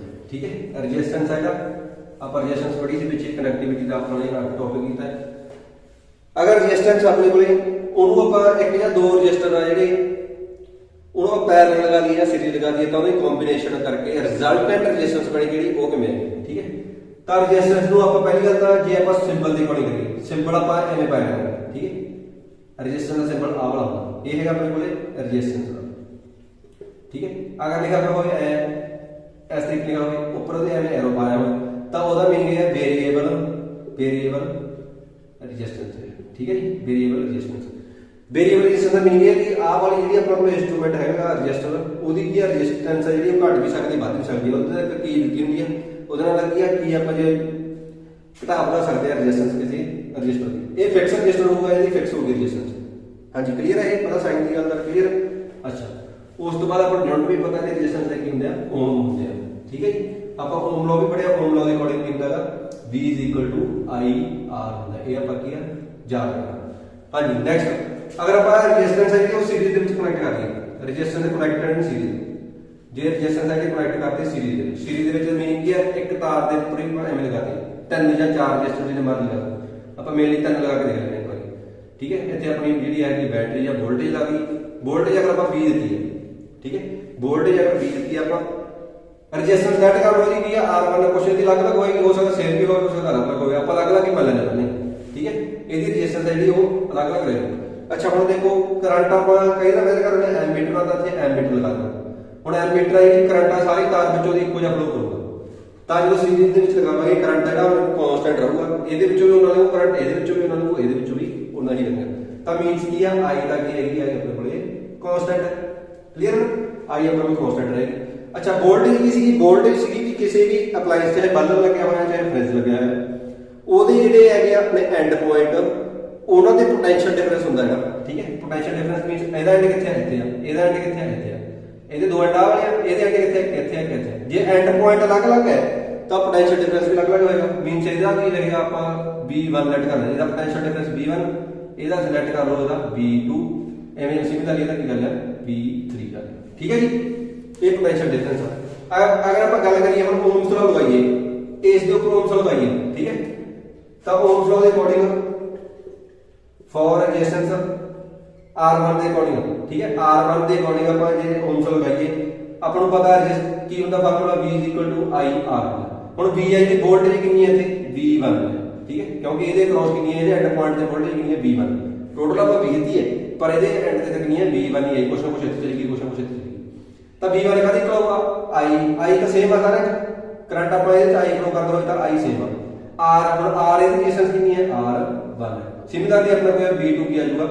ਠੀਕ ਹੈ, ਰੈਜ਼ਿਸਟੈਂਸ ਹੈਗਾ ਆਪਾਂ ਰੈਜ਼ਿਸਟੈਂਸ ਪੜ੍ਹੀ ਸੀ ਪਿੱਛੇ, ਕੰਡਕਟਿਵਿਟੀ ਦਾ ਆਪਾਂ ਨੇ ਟੌਪਿਕ ਕੀਤਾ ਹੈ। ਅਗਰ ਰੈਜ਼ਿਸਟੈਂਸ ਆਪਣੇ ਕੋਲੇ ਉਹਨੂੰ ਆਪਾਂ ਇੱਕ ਜਾਂ ਦੋ ਰੈਜ਼ਿਸਟਰ ਆ ਜਿਹੜੇ ਉਹਨੂੰ ਆਪਾਂ ਪੈਰਲਲ ਲਗਾ ਦਈਏ ਜਾਂ ਸੀਰੀਜ਼ ਲਗਾ ਦਈਏ ਤਾਂ ਉਹਦੀ ਕੰਬੀਨੇਸ਼ਨ ਕਰਕੇ ਰਿਜ਼ਲਟੈਂਟ ਰੈਜ਼ਿਸਟੈਂਸ ਬਣੀ ਜਿਹੜੀ ਉਹ ਕਿਵੇਂ ਆਏਗੀ। ਠੀਕ ਹੈ, ਤਾਂ ਰੈਜ਼ਿਸਟੈਂਸ ਨੂੰ ਆਪਾਂ ਪਹਿਲੀ ਗੱਲ ਤਾਂ ਜੇ ਆਪਾਂ ਸਿੰਬਲ ਦੀ ਅਕੋਰਡਿੰਗ ਕਰੀਏ, ਸਿੰਬਲ ਆਪਾਂ ਐਵੇਂ ਪਾਇਆ ਹੋਇਆ। ਠੀਕ ਹੈ, ਰੈਜ਼ਿਸਟੈਂਸ ਦਾ ਸਿੰਬਲ ਆਹ ਵਾਲਾ ਹੁੰਦਾ, ਇਹ ਹੈਗਾ ਆਪਣੇ ਕੋਲੇ ਰੈਜ਼ਿਸਟੈਂਸ ਦਾ। ਠੀਕ ਹੈ, ਅਗਰ ਲਿਖਿਆ ਹੋਇਆ ਹੋਵੇ ਇਸ ਤਰੀਕੇ ਲਿਖਿਆ ਹੋਵੇ ਉੱਪਰ ਉਹਦੇ ਐਵੇਂ ਐਰੋ ਪਾਇਆ ਹੋਵੇ ਤਾਂ ਉਹਦਾ ਮੀਨਿੰਗ ਹੈ ਵੇਰੀਏਬਲ ਰੈਜ਼ਿਸਟੈਂਸ। ਠੀਕ ਹੈ ਜੀ, ਵੇਰੀਏਬਲ ਰੈਜ਼ਿਸਟੈਂਸ। ਵੇਰੀਏਬਲ ਰੈਜ਼ਿਸਟੈਂਸ ਦਾ ਮੀਨਿੰਗ ਹੈ ਕਿ ਆਹ ਵਾਲੀ ਜਿਹੜੀ ਆਪਣੇ ਕੋਲ ਇੰਸਟਰੂਮੈਂਟ ਹੈਗਾ ਰੈਜ਼ਿਸਟਰ, ਉਹਦੀ ਕੀ ਰੈਜ਼ਿਸਟੈਂਸ ਹੈ ਜਿਹੜੀ ਉਹ ਘਟ ਵੀ ਸਕਦੀ ਵੱਧ ਵੀ ਸਕਦੀ ਹੈ। ਉਹਦੇ ਨਾਲ ਕੀ ਦਿੱਤੀ ਹੁੰਦੀ ਹੈ, ਉਹਦੇ ਨਾਲ ਕੀ ਆ ਕੀ ਆਪਾਂ ਜੇ ਘਟਾ ਵਧਾ ਸਕਦੇ ਆ ਰੈਜ਼ਿਸਟੈਂਸ ਕਿਸੇ ਰੈਜ਼ਿਸਟਰ ਦੀ। ਇਹ ਫਿਕਸ ਰੈਜ਼ਿਸਟਰ ਹੋਊਗਾ, ਇਹਦੀ ਫਿਕਸ ਹੋਊਗੀ ਰੈਜ਼ਿਸਟੈਂਸ। ਹਾਂਜੀ, ਕਲੀਅਰ ਹੈ, ਇਹ ਪਤਾ ਸਾਈਨ ਦੀ ਗੱਲ ਦਾ ਕਲੀਅਰ। ਅੱਛਾ, ਉਸ ਤੋਂ ਬਾਅਦ ਆਪਾਂ ਯੂਨਿਟ ਵੀ ਪਤਾ ਤੇ ਰੈਜ਼ਿਸਟੈਂਸ ਦੇ ਕੀ ਹੁੰਦੇ ਆ, ਓਮ ਹੁੰਦੇ ਆ। ਠੀਕ ਹੈ ਜੀ, ਆਪਾਂ ਓਮ ਲਾਅ ਵੀ ਪੜਿਆ, ਓਮ ਲਾਅ ਦੇ ਅਕੋਰਡਿੰਗ ਕੀ ਹੁੰਦਾ ਹੈਗਾ V IR ਹੁੰਦਾ, ਇਹ ਆਪਾਂ ਕੀ ਆ ਯਾਦ ਰੱਖਣਾ। ਹਾਂਜੀ, ਨੈਕਸਟ ਅਗਰ ਆਪਾਂ ਰੈਜ਼ਿਸਟੈਂਸ ਹੈ ਜਿਹੜੀ ਉਹ ਸੀਰੀਜ਼ ਦੇ ਵਿੱਚ ਕਨੈਕਟ ਕਰ ਲਈਏ, ਰੈਜ਼ਿਸਟੈਂਸ ਦੇ ਕਨੈਕਟਡ ਇਨ ਸੀਰੀਜ਼। ਜੇ ਰੈਜ਼ਿਸਟੈਂਸ ਹੈ ਕਿ ਕਨੈਕਟ ਕਰਦੇ ਸੀਰੀਜ਼ ਦੇ ਵਿੱਚ, ਸੀਰੀਜ਼ ਦੇ ਵਿੱਚ ਮੀਨਿੰਗ ਕੀ ਹੈ, ਇੱਕ ਤਾਰ ਦੇ ਉੱਪਰ ਹੀ ਐਵੇਂ ਲਗਾਤੇ ਤਿੰਨ ਜਾਂ ਚਾਰ ਰੈਜ਼ਿਸਟੈਂਸ ਜਿਹਨੇ ਮਰਜ਼ੀ ਲਗਾ, ਆਪਾਂ ਮੇਨਲੀ ਤਿੰਨ ਲਗਾ ਕੇ ਦੇਖ ਲੈਂਦੇ ਇੱਕ ਵਾਰੀ। ਠੀਕ ਹੈ, ਇੱਥੇ ਆਪਣੀ ਜਿਹੜੀ ਹੈ ਕਿ ਬੈਟਰੀ ਜਾਂ ਵੋਲਟੇਜ ਲੱਗ ਗਈ, ਵੋਲਟੇਜ ਅਗਰ ਆਪਾਂ V ਦਿੱਤੀ ਹੈ। ਠੀਕ ਹੈ, ਵੋਲਟੇਜ ਅਗਰ V ਦਿੱਤੀ ਆਪਾਂ ਰੈਜ਼ਿਸਟੈਂਸ ਨੈਟ ਕਰ ਲਓ ਜੀ ਕੀ ਆ R1 ਕੁਛ ਦੀ ਅਲੱਗ-ਅਲੱਗ ਹੋਏਗੀ, ਹੋ ਸਕਦਾ ਸੇਮ ਵੀ ਹੋਵੇ, ਹੋ ਸਕਦਾ ਅਲੱਗ-ਅਲੱਗ ਹੋਵੇ, ਆਪਾਂ ਅਲੱਗ-ਅਲੱਗ ਹੀ ਮੰਨ ਲੈਂਦੇ ਹਾਂ। ਠੀਕ ਹੈ, ਇਹਦੀ ਰੈਜ਼ਿਸਟੈਂਸ ਜਿਹੜੀ ਉਹ ਅਲੱਗ-ਅਲੱਗ ਰਹੇਗੀ। ਅੱਛਾ, ਹੁਣ ਦੇਖੋ ਕਰੰਟ ਆਪਾਂ ਕਈ ਨਾ ਮੇਰੇ ਕਰਦੇ ਐਮੀਟਰ ਦਾ ਤੇ ਐਮੀਟਰ ਲਗਾ ਦਿੰਦੇ। ਹੁਣ ਐਮੀਟਰ ਹੈ ਜਿਹੜੀ ਕਰੰਟ ਆ ਸਾਰੀ ਤਾਰ ਵਿੱਚੋਂ ਦੀ ਇੱਕੋ ਜਿਹਾ ਫਲੋ ਕਰੂਗਾ, ਤਾਂ ਜਦੋਂ ਸੀਰੀਜ਼ ਦੇ ਵਿੱਚ ਲਗਾਵਾਂਗੇ ਕਰੰਟ ਜਿਹੜਾ ਕਾਂਸਟੈਂਟ ਰਹੂਗਾ, ਇਹਦੇ ਵਿੱਚੋਂ ਵੀ ਉਹਨਾਂ ਨੂੰ ਕਰੰਟ, ਇਹਦੇ ਵਿੱਚੋਂ ਵੀ ਉਹਨਾਂ ਨੂੰ, ਇਹਦੇ ਵਿੱਚੋਂ ਵੀ ਉਹਨਾਂ ਹੀ ਲੱਗਣਾ। ਤਾਂ ਮੀਨਸ ਕੀ ਆ I ਦਾ ਕੀ ਹੈਗੀ ਆ ਆਪਣੇ ਕੋਲੇ ਕਾਂਸਟੈਂਟ। ਕਲੀਅਰ ਹੈ, I ਆਪਣਾ ਵੀ ਕਾਂਸਟੈਂਟ ਰਹੇਗੀ। ਅੱਛਾ, ਵੋਲਟੇਜ ਕੀ ਸੀਗੀ, ਵੋਲਟੇਜ ਸੀਗੀ ਕਿ ਕਿਸੇ ਵੀ ਅਪਲਾਈਐਂਸ ਚਾਹੇ ਬਲਬ ਲੱਗਿਆ ਹੋਇਆ ਚਾਹੇ ਫ੍ਰਿਜ ਲੱਗਿਆ ਹੋਇਆ, ਉਹਦੇ ਜਿਹੜੇ ਹੈਗੇ ਆਪਣੇ ਐਂਡ ਪੁਆਇੰਟ ਉਹਨਾਂ ਦੇ ਪੋਟੈਂਸ਼ੀਅਲ ਡਿਫਰੈਂਸ ਹੁੰਦਾ ਹੈਗਾ। ਠੀਕ ਹੈ, ਪੋਟੈਂਸ਼ੀਅਲ ਡਿਫਰੈਂਸ ਮੀਨਸ ਇਹਦਾ ਐਂਡ ਕਿੱਥੇ ਆ, ਇੱਥੇ ਆ, ਇਹਦਾ ਐਂਡ ਕਿੱਥੇ ਆ, ਇੱਥੇ ਆ, ਇਹਦੇ ਦੋ ਐਂਡ ਆ ਵਾਲੇ ਆ, ਇਹਦੇ ਐਂਡ ਕਿੱਥੇ ਆ, ਇੱਥੇ ਆ, ਇੱਥੇ ਆ। ਜੇ ਐਂਡ ਪੁਆਇੰਟ ਅਲੱਗ-ਅਲੱਗ ਹੈ ਤਾਂ ਪੋਟੈਂਸ਼ੀਅਲ ਡਿਫਰੈਂਸ ਵੀ ਅਲੱਗ-ਅਲੱਗ ਹੋਏਗਾ। ਮੀਨਸ ਇਹਦਾ ਕੀ ਰਹੇਗਾ, ਆਪਾਂ V1 ਲੈਟ ਕਰਨਾ, ਇਹਦਾ ਪੋਟੈਂਸ਼ੀਅਲ ਡਿਫਰੈਂਸ V1, ਇਹਦਾ ਸਿਲੈਕਟ ਕਰ ਲਓ ਇਹਦਾ V2, ਐਵੇਂ ਸਿਮਿਲਰਲੀ ਇਹਦਾ ਕੀ ਗੱਲ ਹੈ V3 ਕਰ। ਠੀਕ ਹੈ ਜੀ, ਇਹ ਪੋਟੈਂਸ਼ੀਅਲ ਡਿਫਰੈਂਸ ਆ। ਅਗਰ ਆਪਾਂ ਗੱਲ ਕਰੀਏ ਹੁਣ ਓਮਸ ਲਾਅ ਲਗਾਈਏ, ਇਸ ਦੇ ਉੱਪਰ ਓਮਸ ਲਾਅ ਲਗਾਈਏ। ਠੀਕ ਹੈ, ਤਾਂ ਓਮਸ ਲਾਅ ਦੇ ਅਕੋਰਡਿੰਗ ਫॉर ਰੈਜ਼ਿਸਟੈਂਸ R1 ਦੇ ਅਕੋਰਡਿੰਗ। ਠੀਕ ਹੈ, R1 ਦੇ ਅਕੋਰਡਿੰਗ ਆਪਾਂ ਜੇ ਓਮਸ ਲਾਅ ਲਗਾਈਏ, ਆਪਾਂ ਨੂੰ ਪਤਾ ਕੀ ਹੁੰਦਾ ਫਾਰਮੂਲਾ V IR। ਹੁਣ VI ਦੀ ਵੋਲਟੇਜ ਕਿੰਨੀ ਹੈ ਇੱਥੇ V1 ਹੈ। ਠੀਕ ਹੈ, ਕਿਉਂਕਿ ਇਹਦੇ ਕ੍ਰੋਸ ਕਿੰਨੀ ਹੈ, ਇਹਦੇ ਐਂਡ ਪੁਆਇੰਟ ਤੇ ਵੋਲਟੇਜ ਕਿੰਨੀ ਹੈ V1। ਟੋਟਲ ਆਪਾਂ 20 ਦਿੱਤੀ ਹੈ, ਪਰ ਇਹਦੇ ਐਂਡ ਤੇ ਕਿੰਨੀ ਹੈ V1 ਹੀ ਹੈ, ਕੁਛ ਨਾ ਕੁਛ ਇੱਥੇ ਚਲੀ ਗਈ, ਕੁਛ ਨਾ ਕੁਛ ਇੱਥੇ ਚਲੀ ਗਈ। ਤਾਂ V1 ਕਾਹਦੀ ਫਲੋ ਆ I ਤਾਂ ਸੇਮ ਆ ਸਾਰਾ ਕਰੰਟ ਆਪਾਂ ਇਹਦੇ ਚ I ਫਲੋ ਕਰਦਾ ਹੋਏ ਤਾਂ I ਸੇਮ ਆ। R ਹੁਣ R ਇਹਦੀ ਰੈਜ਼ਿਸਟੈਂਸ ਕਿੰਨੀ ਹੈ R1 ਹੈ। ਸਿਮਿਲਰਲੀ ਆਪਣੇ ਕੋਲ V2 ਕੀ ਆ ਜਾਊਗਾ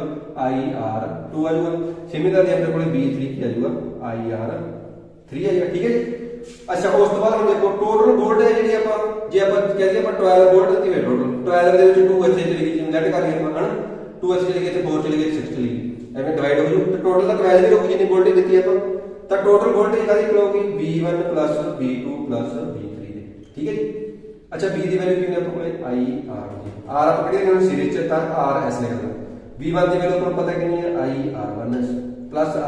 IR2 ਆ ਜਾਊਗਾ। ਸਿਮਿਲਰਲੀ ਆਪਣੇ ਕੋਲ V3 ਕੀ ਆ ਜਾਊਗਾ IR3 ਆ ਜਾਊਗਾ। ਠੀਕ ਹੈ ਜੀ। ਅੱਛਾ, ਉਸ ਤੋਂ ਬਾਅਦ ਹੁਣ ਦੇਖੋ ਟੋਟਲ ਵੋਲਟੇਜ ਜਿਹੜੀ ਆਪਾਂ ਜੇ ਆਪਾਂ ਕਹਿੰਦੇ ਆਪਾਂ 12 ਵੋਲਟ ਦਿੱਤੀ ਹੋਈ, ਟੋਟਲ 12 ਦੇ ਵਿੱਚ 2 ਇੱਥੇ ਚਲੀ ਗਈ, ਨੈਟ ਕਰ ਲਈਏ ਆਪਾਂ ਹਨਾ, 2 ਇੱਥੇ ਚਲੀ ਗਈ, ਇੱਥੇ 4 ਚਲੀ ਗਈ, 6 ਚਲੀ ਗਈ, ਐਵੇਂ ਡਿਵਾਈਡ ਹੋ ਜੂ ਤੇ ਟੋਟਲ ਦਾ 12 ਦੀ ਰਹੂਗੀ ਜਿੰਨੀ ਵੋਲਟੇਜ ਦਿੱਤੀ ਆਪਾਂ। ਤਾਂ ਟੋਟਲ ਵੋਲਟੇਜ ਕਾਹਦੀ ਹੋਊਗੀ V1 V2 V3 ਦੇ। ਠੀਕ ਹੈ ਜੀ। ਅੱਛਾ, V ਦੀ ਵੈਲਿਊ ਕਿੰਨੀ ਆਪਾਂ ਕੋਲੇ IR ਦੀ, R ਆਪਾਂ ਕਿਹੜੀ ਲਿਖਣੀ ਸੀਰੀਜ਼ ਚ ਤਾਂ RS ਲਿਖਣਾ। V1 ਦੀ ਵੈਲਿਊ ਆਪਾਂ ਨੂੰ ਪਤਾ ਕਿੰਨੀ ਹੈ IR1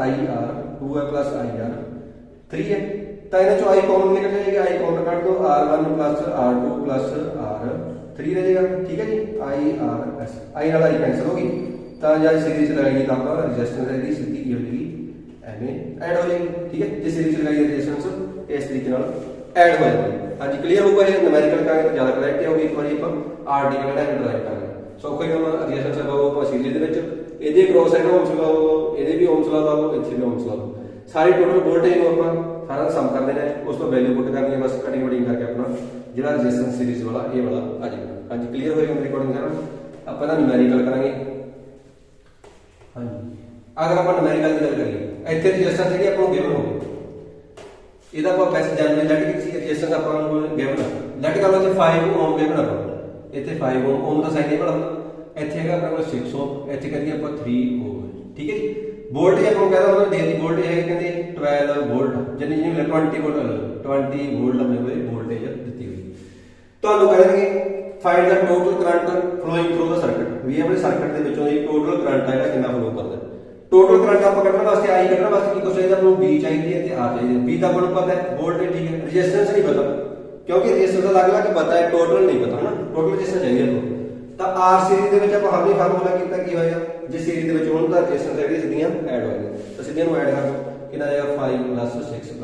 IR2 ਹੈ IR3 ਹੈ। ਤਾਂ ਇਹਨਾਂ ਚੋਂ I ਕਾਮਨ ਨਿਕਲ ਜਾਏਗਾ, I ਕਾਮਨ ਕੱਢ ਦੋ, R1 R2 R3 ਰਹਿ ਜਾਏਗਾ। ਠੀਕ ਹੈ ਜੀ। IRS I ਨਾਲ I ਕੈਂਸਲ ਹੋ ਗਈ, ਤਾਂ ਜਦ ਸੀਰੀਜ਼ ਲਗਾਈਏ ਤਾਂ ਆਪਾਂ ਰੈਜ਼ਿਸਟੈਂਸ ਇਹਦੀ ਸਿੱਧੀ ਕੀ ਹੋ ਜਾਏਗੀ ਐਵੇਂ ਐਡ ਹੋ ਜਾਏਗੀ। ਠੀਕ ਹੈ, ਜੇ ਸੀਰੀਜ਼ ਲਗਾਈਏ ਰੈਜ਼ਿਸਟੈਂਸ ਇਸ ਤਰੀਕੇ ਨਾਲ ਐਡ ਹੋ ਜਾਏਗੀ। ਹਾਂਜੀ, ਕਲੀਅਰ ਹੋਊਗਾ। ਇਹ ਨਿਊਮੈਰੀਕਲ ਕਰਾਂਗੇ ਤਾਂ ਜ਼ਿਆਦਾ ਕਲੈਰਿਟੀ ਹੋਊਗੀ। ਇੱਕ ਵਾਰੀ ਆਪਾਂ ਆਰਡੀ ਜਿਹੜਾ ਡਰਾਈਵ ਕਰਾਂਗੇ ਸੌਖਾ ਹੀ ਹੋਣਾ। ਰੈਜ਼ਿਸਟੈਂਸ ਲਗਾਓ ਆਪਾਂ ਸੀਰੀਜ਼ ਦੇ ਵਿੱਚ, ਇਹਦੇ ਕ੍ਰੋਸ ਹੈਗਾ ਓਮਸ ਲਗਾਓ, ਇਹਦੇ ਵੀ ਓਮਸ ਲਗਾਓ, ਇੱਥੇ ਵੀ ਓਮਸ ਲਗਾਓ। ਸਾਰੀ ਟੋਟਲ ਵੋਲਟੇਜ ਨੂੰ ਆਪਾਂ ਸਾਰਾ ਸਮ ਕਰ ਦੇਣਾ, ਉਸ ਤੋਂ ਵੈਲਿਊ ਪੁੱਟ ਕਰਨੀ ਹੈ, ਬਸ ਕਟਿੰਗ ਵਟਿੰਗ ਕਰਕੇ ਆਪਣਾ ਜਿਹੜਾ ਰੈਜ਼ਿਸਟੈਂਸ ਸੀਰੀਜ਼ ਵਾਲਾ ਇਹ ਵਾਲਾ ਆ ਜਾਏਗਾ। ਹਾਂਜੀ ਕਲੀਅਰ ਹੋਏਗਾ ਮੇਰੀ ਰਿਕਾਰਡਿੰਗ ਸਾਰਾ। ਆਪਾਂ ਨਾ ਨਿਊਮੈਰੀਕਲ ਕਰਾਂਗੇ। ਹਾਂਜੀ ਅਗਰ ਆਪਾਂ ਨਿਊਮੈਰੀਕਲ ਦੀ ਗੱਲ ਕਰੀਏ ਇੱਥੇ ਰੈਜ਼ਿਸਟੈਂਸ ਜਿਹੜੀ ਆਪਾਂ ਨੂੰ ਗਿਵਨ ਹੋਵੇ ਇਹਦਾ ਆਪਾਂ ਪੈਸੇ ਜਾਣਦੇ ਲੈਟ ਕੀਤੀ ਰੈਜ਼ਿਸਟੈਂਸ ਆਪਾਂ ਨੂੰ ਗਿਵਨ ਲੈਟ ਕਰ ਲਓ ਤੇ 5 ਓਮ ਗਿਵਨ ਆਪਾਂ ਇੱਥੇ 5 ਓਮ ਦਾ ਸਾਈਨ ਇਹ ਵਾਲਾ ਇੱਥੇ ਹੈਗਾ ਆਪਣੇ ਕੋਲ 6 ਓਮ ਇੱਥੇ ਕਰੀਏ ਆਪਾਂ 3 ਓਮ। ਠੀਕ ਹੈ ਜੀ। ਵੋਲਟੇਜ ਆਪਾਂ ਨੂੰ ਕਹਿੰਦਾ ਉਹਨਾਂ ਦੇ ਦੀ ਵੋਲਟੇਜ ਹੈ ਕਹਿੰਦੇ 12 ਵੋਲਟ ਜਿੰਨੀ ਜਿਵੇਂ 20 ਵੋਲਟ 20 ਵੋਲਟ ਆਪਣੇ ਕੋਲ ਵੋਲਟੇਜ ਦਿੱਤੀ ਹੋਈ। ਤੁਹਾਨੂੰ ਕਹਿੰਦੇ ਫਾਈਂਡ ਦਾ ਟੋਟਲ ਕਰੰਟ ਫਲੋਇੰਗ ਥਰੂ ਦਾ ਸਰਕਟ ਵੀ ਆਪਣੇ ਸਰਕਟ ਦੇ ਵਿੱਚੋਂ ਇਹ ਟੋਟਲ ਕਰੰਟ ਹੈਗਾ ਕਿੰਨਾ ਫਲੋ ਕਰਦਾ। ਟੋਟਲ ਕਰੰਟ ਆਪਾਂ ਕੱਢਣ ਵਾਸਤੇ ਆਈ ਕੱਢਣ ਵਾਸਤੇ ਕੀ ਕੁਛ ਚਾਹੀਦਾ ਆਪਾਂ ਨੂੰ B ਚਾਹੀਦੀ ਹੈ ਤੇ R ਚਾਹੀਦੀ ਹੈ। B ਦਾ ਆਪਾਂ ਨੂੰ ਪਤਾ ਹੈ ਵੋਲਟੇਜ ਠੀਕ ਹੈ ਰੈਜ਼ਿਸਟੈਂਸ ਨਹੀਂ ਪਤਾ ਕਿਉਂਕਿ ਰੈਜ਼ਿਸਟੈਂਸ ਦਾ ਅਲੱਗ-ਅਲੱਗ ਪਤਾ ਹੈ ਟੋਟਲ ਨਹੀਂ ਪਤਾ ਨਾ ਟੋਟਲ ਰੈਜ਼ਿਸਟੈਂਸ ਚਾਹੀਦੀ ਹੈ। ਤਾਂ R ਸੀਰੀਜ਼ ਦੇ ਵਿੱਚ ਆਪਾਂ ਹਾਲੇ ਫਾਰਮੂਲਾ ਕੀਤਾ ਕੀ ਹੋਇਆ ਜੇ ਸੀਰੀਜ਼ ਦੇ ਵਿੱਚ ਹੁਣ ਤਾਂ ਰੈਜ਼ਿਸਟੈਂਸ ਜਿਹੜੀਆਂ ਸਿੱਧੀਆਂ ਐਡ ਹੋ ਗਈਆਂ ਤਾਂ ਸਿੱਧੀਆਂ ਨੂੰ ਐਡ ਕਰ ਦੋ ਕਿੰਨਾ ਆਏਗਾ 5 + 6 +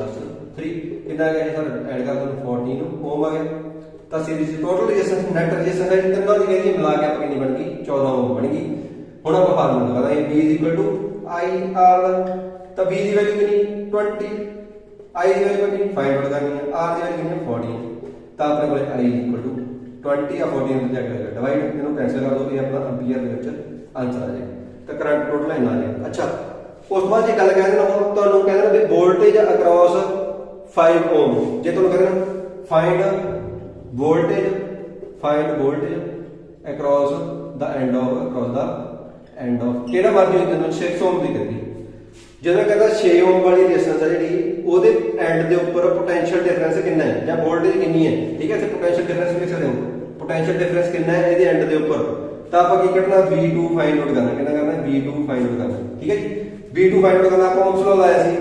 3 ਕਿੰਨਾ ਆ ਗਿਆ ਸਰ ਐਡ ਕਰ ਦੋ 14 ਓਮ ਆ ਗਿਆ। ਤਾਂ series total resistance net resistance ਹੈ ਤਿੰਨਾਂ ਦੀ ਜਿਹੜੀ ਮਿਲਾ ਕੇ ਆਪਾਂ ਕਿੰਨੀ ਬਣ ਗਈ 14 ਓਮ ਬਣ ਗਈ। ਹੁਣ ਆਪਾਂ ਫਾਰਮੂਲਾ ਲਗਾਉਂਦੇ B IR ਤਾਂ B ਦੀ ਵੈਲਿਊ ਕਿੰਨੀ 20 I ਦੀ ਵੈਲਿਊ ਕਿੰਨੀ 5 ਕਰਨੀ ਹੈ R ਦੀ ਵੈਲਿਊ ਕਿੰਨੀ 40 ਤਾਂ ਆਪਣੇ ਕੋਲ I 20 ਆ 40 ਨੂੰ ਚੈੱਕ ਕਰਾਂਗੇ ਡਿਵਾਈਡ ਇਹਨੂੰ ਕੈਨਸਲ ਕਰ ਦੋ ਇਹ ਆਪਣਾ ਐਂਪੀਅਰ ਦੇ ਵਿੱਚ ਆਨਸਰ ਆ ਜਾਏਗਾ ਤਾਂ ਕਰੰਟ ਟੋਟਲ ਇੰਨਾ ਆ ਜਾਏਗਾ। ਅੱਛਾ ਉਸ ਤੋਂ ਬਾਅਦ ਜੇ ਗੱਲ ਕਹਿੰਦੇ ਨਾ ਤੁਹਾਨੂੰ ਕਹਿੰਦੇ ਨੇ ਵੀ ਵੋਲਟੇਜ ਅਕ੍ਰੋਸ 5 ਓਮ ਜੇ ਤੁਹਾਨੂੰ ਕਹਿੰਦੇ find voltage across the end of ਕਿਹੜਾ ਮਰਜ਼ੀ ਤੁਹਾਨੂੰ 6 ਓਮ ਦੀ ਕਰਦੀ ਜਦੋਂ ਕਹਿੰਦਾ 6 ਓਮ ਵਾਲੀ ਰੈਜ਼ਿਸਟੈਂਸ ਆ ਜਿਹੜੀ ਉਹਦੇ ਐਂਡ ਦੇ ਉੱਪਰ ਪੋਟੈਂਸ਼ੀਅਲ ਡਿਫਰੈਂਸ ਕਿੰਨਾ ਹੈ ਜਾਂ ਵੋਲਟੇਜ ਕਿੰਨੀ ਹੈ। ਠੀਕ ਹੈ ਇੱਥੇ ਪੋਟੈਂਸ਼ੀਅਲ ਡਿਫਰੈਂਸ ਲਿਖ ਸਕਦੇ ਹੋ ਪੋਟੈਂਸ਼ੀਅਲ ਡਿਫਰੈਂਸ ਕਿੰਨਾ ਹੈ ਇਹਦੇ ਐਂਡ ਦੇ ਉੱਪਰ ਤਾਂ ਆਪਾਂ ਕੀ ਕੱਢਣਾ V2 ਫਾਈਂਡ ਆਊਟ ਕਰਨਾ ਕਿੰਨਾ ਕਰਨਾ V2 ਫਾਈਂਡ ਆਊਟ ਕਰਨਾ। ਠੀਕ ਹੈ ਜੀ V2 ਫਾਈਂਡ ਆਊਟ ਕਰਨਾ ਆਪਾਂ ਓਮਸ ਲਾ ਲਾਇਆ ਸੀ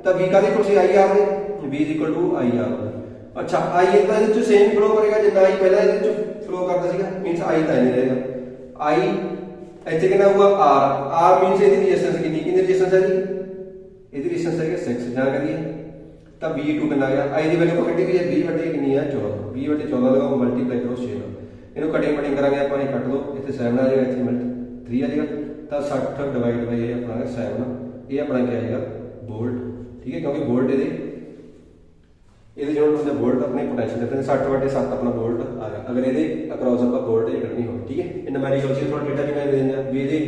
ਤਾਂ V ਕਾਦੀ ਕੋਲ ਸੀ IR ਦੇ V IR। ਅੱਛਾ I ਤਾਂ ਇਹਦੇ ਚ ਸੇਮ ਫਲੋ ਕਰੇਗਾ ਜਿੰਨਾ I ਪਹਿਲਾਂ ਇਹਦੇ ਚ ਫਲੋ ਕਰਦਾ ਸੀਗਾ ਮੀਨਸ I ਤਾਂ ਨਹੀਂ ਰਹੇਗਾ I ਇੱਥੇ ਕਿੰਨਾ ਹੋਊਗਾ R ਮੀਨਸ ਇਹਦੀ ਰੈਜ਼ਿਸਟੈਂਸ ਕਿੰਨੀ ਰੈਜ਼ਿਸਟੈਂਸ ਹੈ ਜੀ ਇਹਦੀ ਰੈਜ਼ਿਸਟੈਂਸ ਹੈ 6 ਜਾਂ ਕਰੀਏ ਤਾਂ V2 ਕਿੰਨਾ ਆ ਗਿਆ I ਦੀ ਵੈਲਿਊ ਕੱਢੀ ਵੀ ਹੈ 20 ਕਿੰਨੀ ਹੈ 14 20/14 ਲਗਾਓ ਮਲਟੀਪਲਾਈ ਕਰੋ 6 ਨਾਲ ਇਹਨੂੰ ਕਟਿੰਗ ਕਰਾਂਗੇ ਆਪਾਂ ਇਹ ਕੱਟ ਦੋ ਇੱਥੇ 7 ਆ ਜਾਏਗਾ ਇੱਥੇ 3 ਆ ਜਾਏਗਾ ਤਾਂ 60 ਡਿਵਾਈਡ ਬਾਈ ਇਹ ਆਪਣਾ 7 ਇਹ ਆਪਣਾ ਕੀ ਆਏਗਾ ਵੋਲਟ। ਠੀਕ ਹੈ ਕਿਉਂਕਿ ਵੋਲਟ ਇਹਦੇ ਜਿਹੜਾ ਹੁੰਦਾ ਵੋਲਟ ਆਪਣੇ ਪੋਟੈਂਸ਼ੀਅਲ ਡਿਫਰੈਂਸ 60/7 ਆਪਣਾ ਵੋਲਟ ਆ ਗਿਆ ਅਗਰ ਇਹਦੇ ਅਕ੍ਰੋਸ ਆਪਾਂ ਵੋਲਟੇਜ ਕੱਢਣੀ ਹੋਵੇ। ਠੀਕ ਹੈ ਇਹ ਨਿਊਮੈਰੀਕਲ ਸੀ ਥੋੜਾ ਡੇਟਾ ਜਿਵੇਂ ਦੇ ਦਿੰਦੇ ਆ ਵੀ ਇਹਦੇ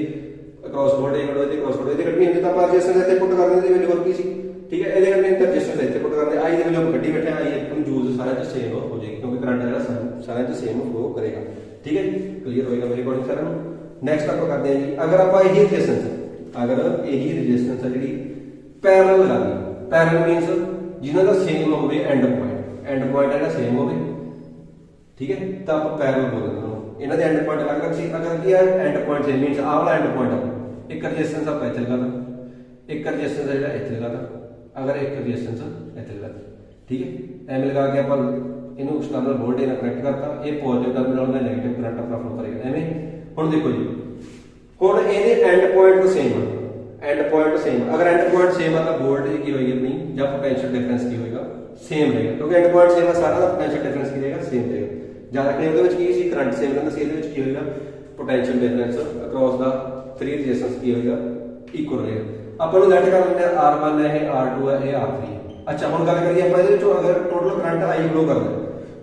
ਅਕ੍ਰੋਸ ਵੋਲਟੇਜ ਕੱਢੋ ਇਹਦੇ ਅਕ੍ਰੋਸ ਵੋਲਟੇਜ ਇਹਦੇ ਕੱਢਣੀ ਹੁੰਦੀ ਤਾਂ ਆਪਾਂ ਰੈਜ਼ਿਸਟੈਂਸ ਇੱਥੇ ਪੁੱਟ ਕਰ ਦਿੰਦੇ ਵੈਲਿਊ ਕੀ ਸੀ। ਠੀਕ ਹੈ ਇਹਦੇ ਕੱਢਣੀ ਤਾਂ ਰੈਜ਼ਿਸਟੈਂਸ ਇੱਥੇ ਪੁੱਟ ਕਰਦੇ I ਦੇ ਵੈਲਿਊ ਆਪਾਂ ਕੱਢੀ ਬੈਠੇ I ਇੱਕ ਨੂੰ ਯੂਜ਼ ਸਾਰਿਆਂ 'ਚ ਸੇਮ ਹੋ ਜਾਏਗੀ ਕਿਉਂਕਿ ਕਰੰਟ ਜਿਹੜਾ ਸਾਰਿਆਂ 'ਚ ਸੇਮ ਫਲੋ ਕਰੇਗਾ। ਠੀਕ ਹੈ ਜੀ ਕਲੀਅਰ ਹੋਏਗਾ ਮੇਰੀ ਰਿਕਾਰਡਿੰਗ ਸਾਰਿਆਂ ਨੂੰ। ਨੈਕਸਟ ਆਪਾਂ ਕਰਦੇ ਹਾਂ ਜੀ ਅਗਰ ਆਪਾਂ ਇਹੀ ਰੈਜ਼ਿਸਟੈਂਸ ਆ ਜਿਹੜੀ ਪੈਰਲਲ ਲਗਾ ਦਈਏ ਪੈਰਲਲ ਮੀਨਸ ਜਿਨ੍ਹਾਂ ਦਾ ਸੇਮ ਹੋਵੇ ਐਂਡ ਪੁਆਇੰਟ ਇਹਦਾ ਸੇਮ ਹੋਵੇ। ਠੀਕ ਹੈ ਤਾਂ ਆਪਾਂ ਪੈਰਲਲ ਬੋਲਦੇ ਹਾਂ ਇਹਨਾਂ ਦੇ ਐਂਡ ਪੁਆਇੰਟ ਅਲੱਗ ਸੀ ਅਗਰ ਕੀ ਹੈ ਐਂਡ ਪੁਆਇੰਟ ਸੇਮ ਮੀਨਸ ਆਹ ਵਾਲਾ ਐਂਡ ਪੁਆਇੰਟ ਇੱਕ ਰੈਜ਼ਿਸਟੈਂਸ ਆਪਾਂ ਇੱਥੇ ਲਗਾਤਾ ਇੱਕ ਰੈਜ਼ਿਸਟੈਂਸ ਜਿਹੜਾ ਇੱਥੇ ਲਗਾਤਾ ਅਗਰ ਇੱਕ ਰੈਜ਼ਿਸਟੈਂਸ ਇੱਥੇ ਲਗਾਤਾ। ਠੀਕ ਹੈ ਐਵੇਂ ਲਗਾ ਕੇ ਆਪਾਂ ਇਹਨੂੰ ਐਕਸਟਰਨਲ ਵੋਲਟੇਜ ਨਾਲ ਕਨੈਕਟ ਕਰਤਾ ਇਹ ਪੋਜ਼ਿਟਿਵ ਟਰਮੀਨਲ ਨਾਲ ਨੈਗੇਟਿਵ ਕਰੰਟ ਆਪਣਾ ਫਲੋ ਕਰੇਗਾ ਐਵੇਂ। ਹੁਣ ਦੇਖੋ ਜੀ ਹੁਣ ਇਹਦੇ ਐਂਡ ਪੁਆਇੰਟ ਸੇਮ ਅਗਰ ਐਂਡ ਪੁਆਇੰਟ ਸੇਮ ਆ ਤਾਂ ਵੋਲਟੇਜ ਕੀ ਹੋਏਗੀ ਆਪਣੀ ਜਾਂ ਪੋਟੈਂਸ਼ੀਅਲ ਡਿਫਰੈਂਸ ਕੀ ਹੋਏਗਾ ਸੇਮ ਰਹੇਗਾ ਕਿਉਂਕਿ ਐਂਡ ਪੁਆਇੰਟ ਸੇਮ ਆ ਸਾਰਾ ਦਾ ਪੋਟੈਂਸ਼ੀਅਲ ਡਿਫਰੈਂਸ ਕੀ ਰਹੇਗਾ ਸੇਮ ਰਹੇਗਾ। ਜ਼ਿਆਦਾ ਕਿ ਉਹਦੇ ਵਿੱਚ ਕੀ ਸੀ ਕਰੰਟ ਸੇਮ ਰਹਿੰਦਾ ਸੀ ਇਹਦੇ ਵਿੱਚ ਕੀ ਹੋਏਗਾ ਪੋਟੈਂਸ਼ੀਅਲ ਡਿਫਰੈਂਸ ਅਕ੍ਰੋਸ ਦਾ 3 ਰੈਜ਼ਿਸਟੈਂਸ ਕੀ ਹੋਏਗਾ ਇਕੁਅਲ ਰਹੇਗਾ। ਆਪਾਂ ਨੂੰ ਲੈਟ ਕਰ ਲੈਂਦੇ ਆ R1 ਹੈ ਇਹ R2 ਹੈ ਇਹ R3 ਹੈ। ਅੱਛਾ ਹੁਣ ਗੱਲ ਕਰੀਏ ਆਪਾਂ ਇਹਦੇ ਵਿੱਚੋਂ ਅਗਰ ਟੋਟਲ ਕਰੰਟ I ਫਲੋ ਕਰਦਾ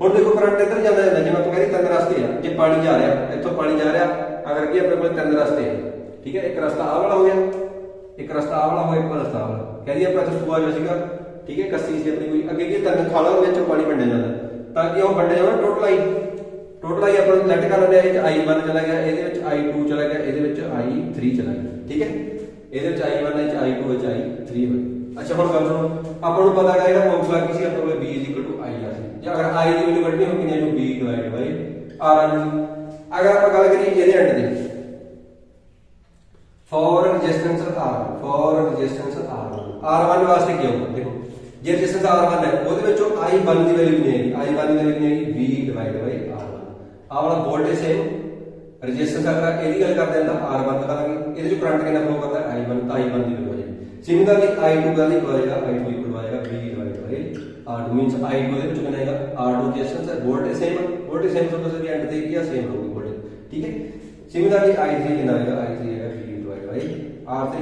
ਹੁਣ ਦੇਖੋ ਕਰੰਟ ਇੱਧਰ ਜਾਂਦਾ ਜਿਵੇਂ ਆਪਾਂ ਕਹਿੰਦੇ ਤਿੰਨ ਰਸਤੇ ਆ ਜੇ ਪਾਣੀ ਜਾ ਰਿਹਾ ਇੱਥੋਂ ਪਾਣੀ ਜਾ ਰਿਹਾ ਅਗਰ ਕੀ ਆਪਣੇ ਕੋਲ ਤਿੰਨ ਰਸਤੇ ਆ। ਠੀਕ ਹੈ ਇੱਕ ਰਸਤਾ ਆਹ ਵਾਲਾ ਹੋ ਗਿਆ ਇੱਕ ਰਸਤਾ ਆਹ ਵਾਲਾ ਹੋਇਆ ਇੱਕ ਰਸਤਾ ਆਹ ਵਾਲਾ ਕਹਿੰਦੀ ਆਪਾਂ ਇੱਥੇ ਸੂਆ ਜੋ ਸੀਗਾ। ਠੀਕ ਹੈ ਕੱਸੀ ਸੀ ਆਪਣੀ ਕੋਈ ਅੱਗੇ ਕੀ ਤਿੰਨ ਖਾਲਾਂ ਦੇ ਵਿੱਚੋਂ ਪਾਣੀ ਵੰਡਿਆ ਜਾਂਦਾ ਤਾਂ ਕਿ ਉਹ ਵੰਡਿਆ ਜਾਵੇ ਟੋਟਲ I ਆਪਾਂ ਲੈਟ ਕਰ ਲੈਂਦੇ ਆ ਇਹ I1 ਚਲਾ ਗਿਆ ਇਹਦੇ ਵਿੱਚ I2 ਚਲਾ ਗਿਆ ਇਹਦੇ ਵਿੱਚ I3 ਚਲਾ ਗਿਆ। ਠੀਕ ਹੈ ਇਹਦੇ ਵਿੱਚ I1 ਵਿੱਚ I2 ਵਿੱਚ I3 ਹੋਇਆ। ਅੱਛਾ ਹੁਣ ਗੱਲ ਸੁਣੋ ਆਪਾਂ ਨੂੰ ਪਤਾ ਹੈ ਜਿਹੜਾ ਫਾਰਮੂਲਾ ਕੀ ਸੀ ਆਪਣੇ ਕੋਲ B IR ਸੀ ਜੇ ਅਗਰ I ਦੀ ਵੈਲਿਊ ਕੱਢਣੀ ਹੋਵੇ ਕਿੰਨੀ B ਡਿਵਾਈਡ ਬਾਈ R ਆ ਜੂਗੀ। ਅਗਰ ਆਪਾਂ ਗੱਲ ਕਰੀਏ ਇਹਦੇ and the for resistance R1 ਵਾਸਤੇ ਕੀ ਹੋਊਗਾ ਦੇਖੋ ਜੇ ਰੈਜ਼ਿਸਟੈਂਸ R1 ਹੈ ਉਹਦੇ ਵਿੱਚੋਂ I1 ਦੀ ਵੈਲਿਊ ਨਹੀਂ ਹੈਗੀ I1 ਦੀ ਵੈਲਿਊ ਨਹੀਂ ਹੈਗੀ V ਡਿਵਾਈਡ ਬਾਈ R1 ਆਹ ਵਾਲਾ ਵੋਲਟੇਜ ਸੇਮ ਰੈਜ਼ਿਸਟੈਂਸ ਅਗਰ ਇਹਦੀ ਗੱਲ ਕਰਦੇ ਹਾਂ ਤਾਂ R1 ਕਰਾਂਗੇ ਇਹਦੇ ਚੋਂ ਕਰੰਟ ਕਿੰਨਾ ਫਲੋ ਕਰਦਾ I1 ਤਾਂ I1 ਦੀ ਵੈਲਿਊ ਆ ਜਾਏਗੀ। ਸਿਮਿਲਰਲੀ I2 ਦਾ ਇਕੁਅਲ ਆਏਗਾ I2 ਇਕੁਅਲ ਆਏਗਾ V ਡਿਵਾਈਡ ਬਾਈ R2 ਮੀਨਸ I2 ਦੇ ਵਿੱਚ ਕਿੰਨਾ ਆਏਗਾ R2 ਰੈਜ਼ਿਸਟੈਂਸ ਹੈ ਵੋਲਟੇਜ ਸੇਮ ਤੋਂ ਤੁਸੀਂ ਐਂਡ ਤੇ ਕੀ ਆ ਸੇਮ ਹੋਊਗੀ ਵੋਲਟੇਜ। ਠੀਕ ਹੈ ਸਿਮਿਲਰਲੀ I3 ਕਿੰਨਾ ਆਏਗਾ I3 ਆਏਗਾ V ਡਿਵਾਈਡ ਬਾਈ R3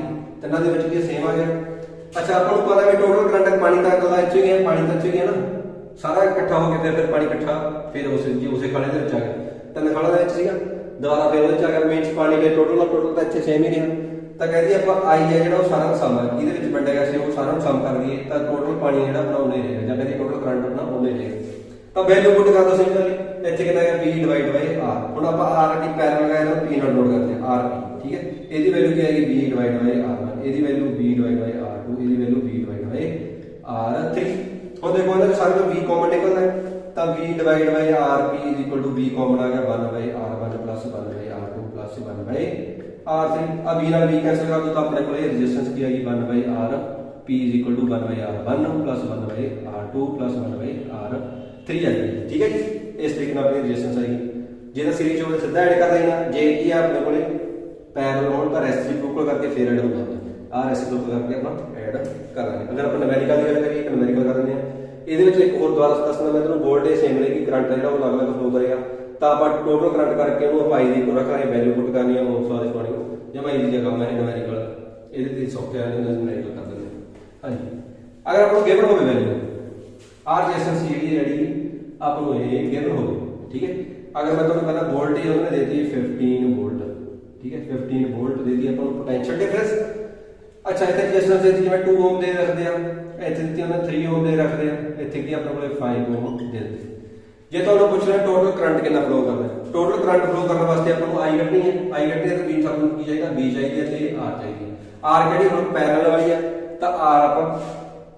ਤਿੰਨਾਂ ਦੇ ਵਿੱਚ ਕੀ ਸੇਮ ਆ ਗਿਆ। ਅੱਛਾ ਆਪਾਂ ਨੂੰ ਪਤਾ ਹੈ ਟੋਟਲ ਕਰੰਟ ਪਾਣੀ ਤੱਕ ਦਾ ਇੱਥੇ ਗਿਆ ਪਾਣੀ ਤੱਕ ਗਿਆ ਨਾ सारा इकट्ठा हो गया, फिर पानी इकट्ठा फिर उसे खाले ਦੇ ਵਿੱਚ ਆ ਗਿਆ, 3 ਖਾਲਾਂ ਦੇ ਵਿੱਚ ਸੀਗਾ, ਦੁਬਾਰਾ ਫਿਰ ਉਹਦੇ ਚ ਆ ਗਿਆ, ਮੀਨਸ ਪਾਣੀ ਦੇ ਟੋਟਲ ਤਾਂ ਇੱਥੇ ਸੇਮ ਹੀ ਰਿਹਾ। ਤਾਂ ਕਹਿੰਦੀ ਆਪਾਂ ਆਈ ਹੈ ਜਿਹੜਾ ਉਹ ਸਾਰਾ ਦਾ ਸਮ ਹੈ, ਜਿਹਦੇ ਵਿੱਚ ਵੰਡਿਆ ਗਿਆ ਸੀ ਉਹ ਸਾਰਾ ਨੂੰ ਸਮ ਕਰ ਦਈਏ ਤਾਂ ਟੋਟਲ ਪਾਣੀ ਜਿਹੜਾ ਆਪਣਾ ਉਹਨੇ ਰਹੇਗਾ, ਜਾਂ ਕਹਿੰਦੀ ਟੋਟਲ ਕਰੰਟ ਆਪਣਾ ਉਹਨੇ ਰਹੇਗਾ। ਤਾਂ ਵੈਲਿਊ ਪੁੱਟ ਕਰ ਦੋ ਸਿੰਪਲੀ, ਇੱਥੇ ਕਿੰਨਾ ਹੈ V ਡਿਵਾਈਡ ਬਾਈ R। ਹੁਣ ਆਪਾਂ R ਦੀ ਪੈਰਲਲ ਲਗਾਇਆ ਤਾਂ P ਨਾਲ ਨੋਟ ਕਰਦੇ ਹਾਂ RP, ਠੀਕ ਹੈ। ਇਹਦੀ ਵੈਲਿਊ ਕੀ ਆਏਗੀ V ਡਿਵਾਈਡ ਬਾਈ R1, ਇਹਦੀ ਵੈਲਿਊ V ਡਿਵਾਈਡ ਬਾਈ R2, ਇਹਦੀ ਵੈਲਿਊ V ਡਿਵਾਈਡ ਬਾਈ R3। ਹੁਣ ਦੇਖੋ ਇਹਨਾਂ ਦੇ ਸਾਰੇ ਤੋਂ V ਕਾਮਨ ਨਿਕਲਦਾ ਹੈ ਤਾਂ V divided by RP V common ਆ ਗਿਆ 1 ਬਾਈ R1 ਪਲੱਸ 1 ਬਾਈ R2 ਪਲੱਸ 1 ਬਾਈ R3। ਆ V ਨਾਲ V ਕੈਂਸਲ ਕਰ ਦੋ ਤਾਂ ਆਪਣੇ ਕੋਲ ਇਹ ਰੈਜ਼ਿਸਟੈਂਸ ਕੀ ਆਏਗੀ 1 ਬਾਈ RP 1 ਬਾਈ R1 ਪਲੱਸ 1 ਬਾਈ R2 ਪਲੱਸ 1 ਬਾਈ R3 ਆ ਗਈ, ਠੀਕ ਹੈ ਜੀ। ਇਸ ਤਰੀਕੇ ਨਾਲ ਆਪਣੀ ਰੈਜ਼ਿਸਟੈਂਸ ਆਏਗੀ। ਜੇ ਤਾਂ ਸੀਰੀਜ਼ ਹੋਵੇ ਸਿੱਧਾ ਐਡ ਕਰ ਦੇਣਾ, ਜੇ ਕੀ ਆ ਆਪਣੇ ਕੋਲੇ ਪੈਰਲਲ ਹੋਣ ਤਾਂ ਰੈਸਿਪਰੋਕਲ ਕਰਕੇ ਫੇਰ ਐਡ ਹੁੰਦਾ ਹੁੰਦਾ, ਆ ਰੈਸਿਪਰੋਕਲ ਕਰਕੇ ਆਪਾਂ ਐਡ ਕਰਾਂਗੇ। ਅਗਰ ਆਪਾਂ ਨਿਊਮੈਰੀਕਲ ਦੀ ਗੱਲ ਕਰੀਏ, ਨਿਊਮੈਰੀਕਲ ਕਰ ਦਿੰਦੇ ਆ। ਇਹਦੇ ਵਿੱਚ ਇੱਕ ਹੋਰ ਦੁਬਾਰਾ ਦੱਸਣਾ ਮੈਂ ਤੁਹਾਨੂੰ, ਵੋਲਟੇਜ ਸੇਮ ਰਹੇਗੀ, ਕਰੰਟ ਜਿਹੜਾ ਉਹ ਅਲੱਗ-ਅਲੱਗ ਫਲੋ ਕਰੇਗਾ। ਤਾਂ ਆਪਾਂ ਟੋਟਲ ਕਰੰਟ ਕਰਕੇ ਉਹਨੂੰ ਆਪਾਂ ਆਈ ਦੀ ਕੋ ਰੱਖਾਂਗੇ, ਵੈਲਿਊ ਪੁੱਟ ਕਰਨੀ ਹੈ ਉਹ ਸਾਰੇ ਪਾਣੀ ਨੂੰ, ਜਮਾ ਈਜ਼ੀ ਜਗ੍ਹਾ ਮੈਂ ਨਿਊਮੈਰੀਕਲ ਇਹਦੇ ਤੇ ਸੌਖੇ ਆ ਜਾਂਦੇ ਨਿਊਮੈਰੀਕਲ ਕਰ ਦਿੰਦੇ ਹਾਂ। ਹਾਂਜੀ, ਅਗਰ ਆਪਾਂ ਨੂੰ ਗਿਵਨ ਹੋਵੇ ਵੈਲਿਊ ਆਰ ਰੈਜ਼ਿਸਟੈਂਸ ਜਿਹੜੀ ਜਿਹੜੀ ਆਪਾਂ ਨੂੰ ਇਹ ਗਿਵਨ ਹੋਵੇ, ਠੀਕ ਹੈ। ਅਗਰ ਮੈਂ ਤੁਹਾਨੂੰ ਪਹਿਲਾਂ ਵੋਲਟੇਜ ਉਹਨਾਂ ਨੇ ਦੇਤੀ 15 ਵੋਲਟ, ਠੀਕ ਹੈ, 15 ਵੋਲਟ ਦੇ ਦੀ ਆਪਾਂ ਨੂੰ ਪੋਟੈਂਸ਼ੀਅਲ ਡਿਫਰੈਂਸ। ਅੱਛਾ, ਇੱਥੇ ਰੈਜ਼ਿਸਟੈਂਸ ਦੇ ਜਿਵੇਂ 2 ਓਮ ਦੇ ਰੱਖਦੇ ਆ, ਇੱਥੇ ਦਿੱਤੀ ਉਹਨਾਂ 3 ਓਮ ਦੇ ਰੱਖਦੇ ਆ, ਇੱਥੇ ਕੀ ਆਪਣੇ ਕੋਲੇ 5 ਓਮ ਦੇ ਦਿੱਤੇ। ਜੇ ਤੁਹਾਨੂੰ ਪੁੱਛ ਰਿਹਾ ਟੋਟਲ ਕਰੰਟ ਕਿੰਨਾ ਫਲੋ ਕਰਦਾ, ਟੋਟਲ ਕਰੰਟ ਫਲੋ ਕਰਨ ਵਾਸਤੇ ਆਪਾਂ ਨੂੰ ਆਈ ਕੱਢਣੀ ਹੈ। ਆਈ ਕੱਢਣੀ ਹੈ ਤਾਂ ਮੀਨਸ ਆਪਾਂ ਨੂੰ ਕੀ ਚਾਹੀਦਾ, B ਚਾਹੀਦੀ ਹੈ ਤੇ R ਚਾਹੀਦੀ ਹੈ। R ਕਿਹੜੀ ਹੁਣ ਪੈਰਲਲ ਵਾਲੀ ਹੈ ਤਾਂ R ਆਪਾਂ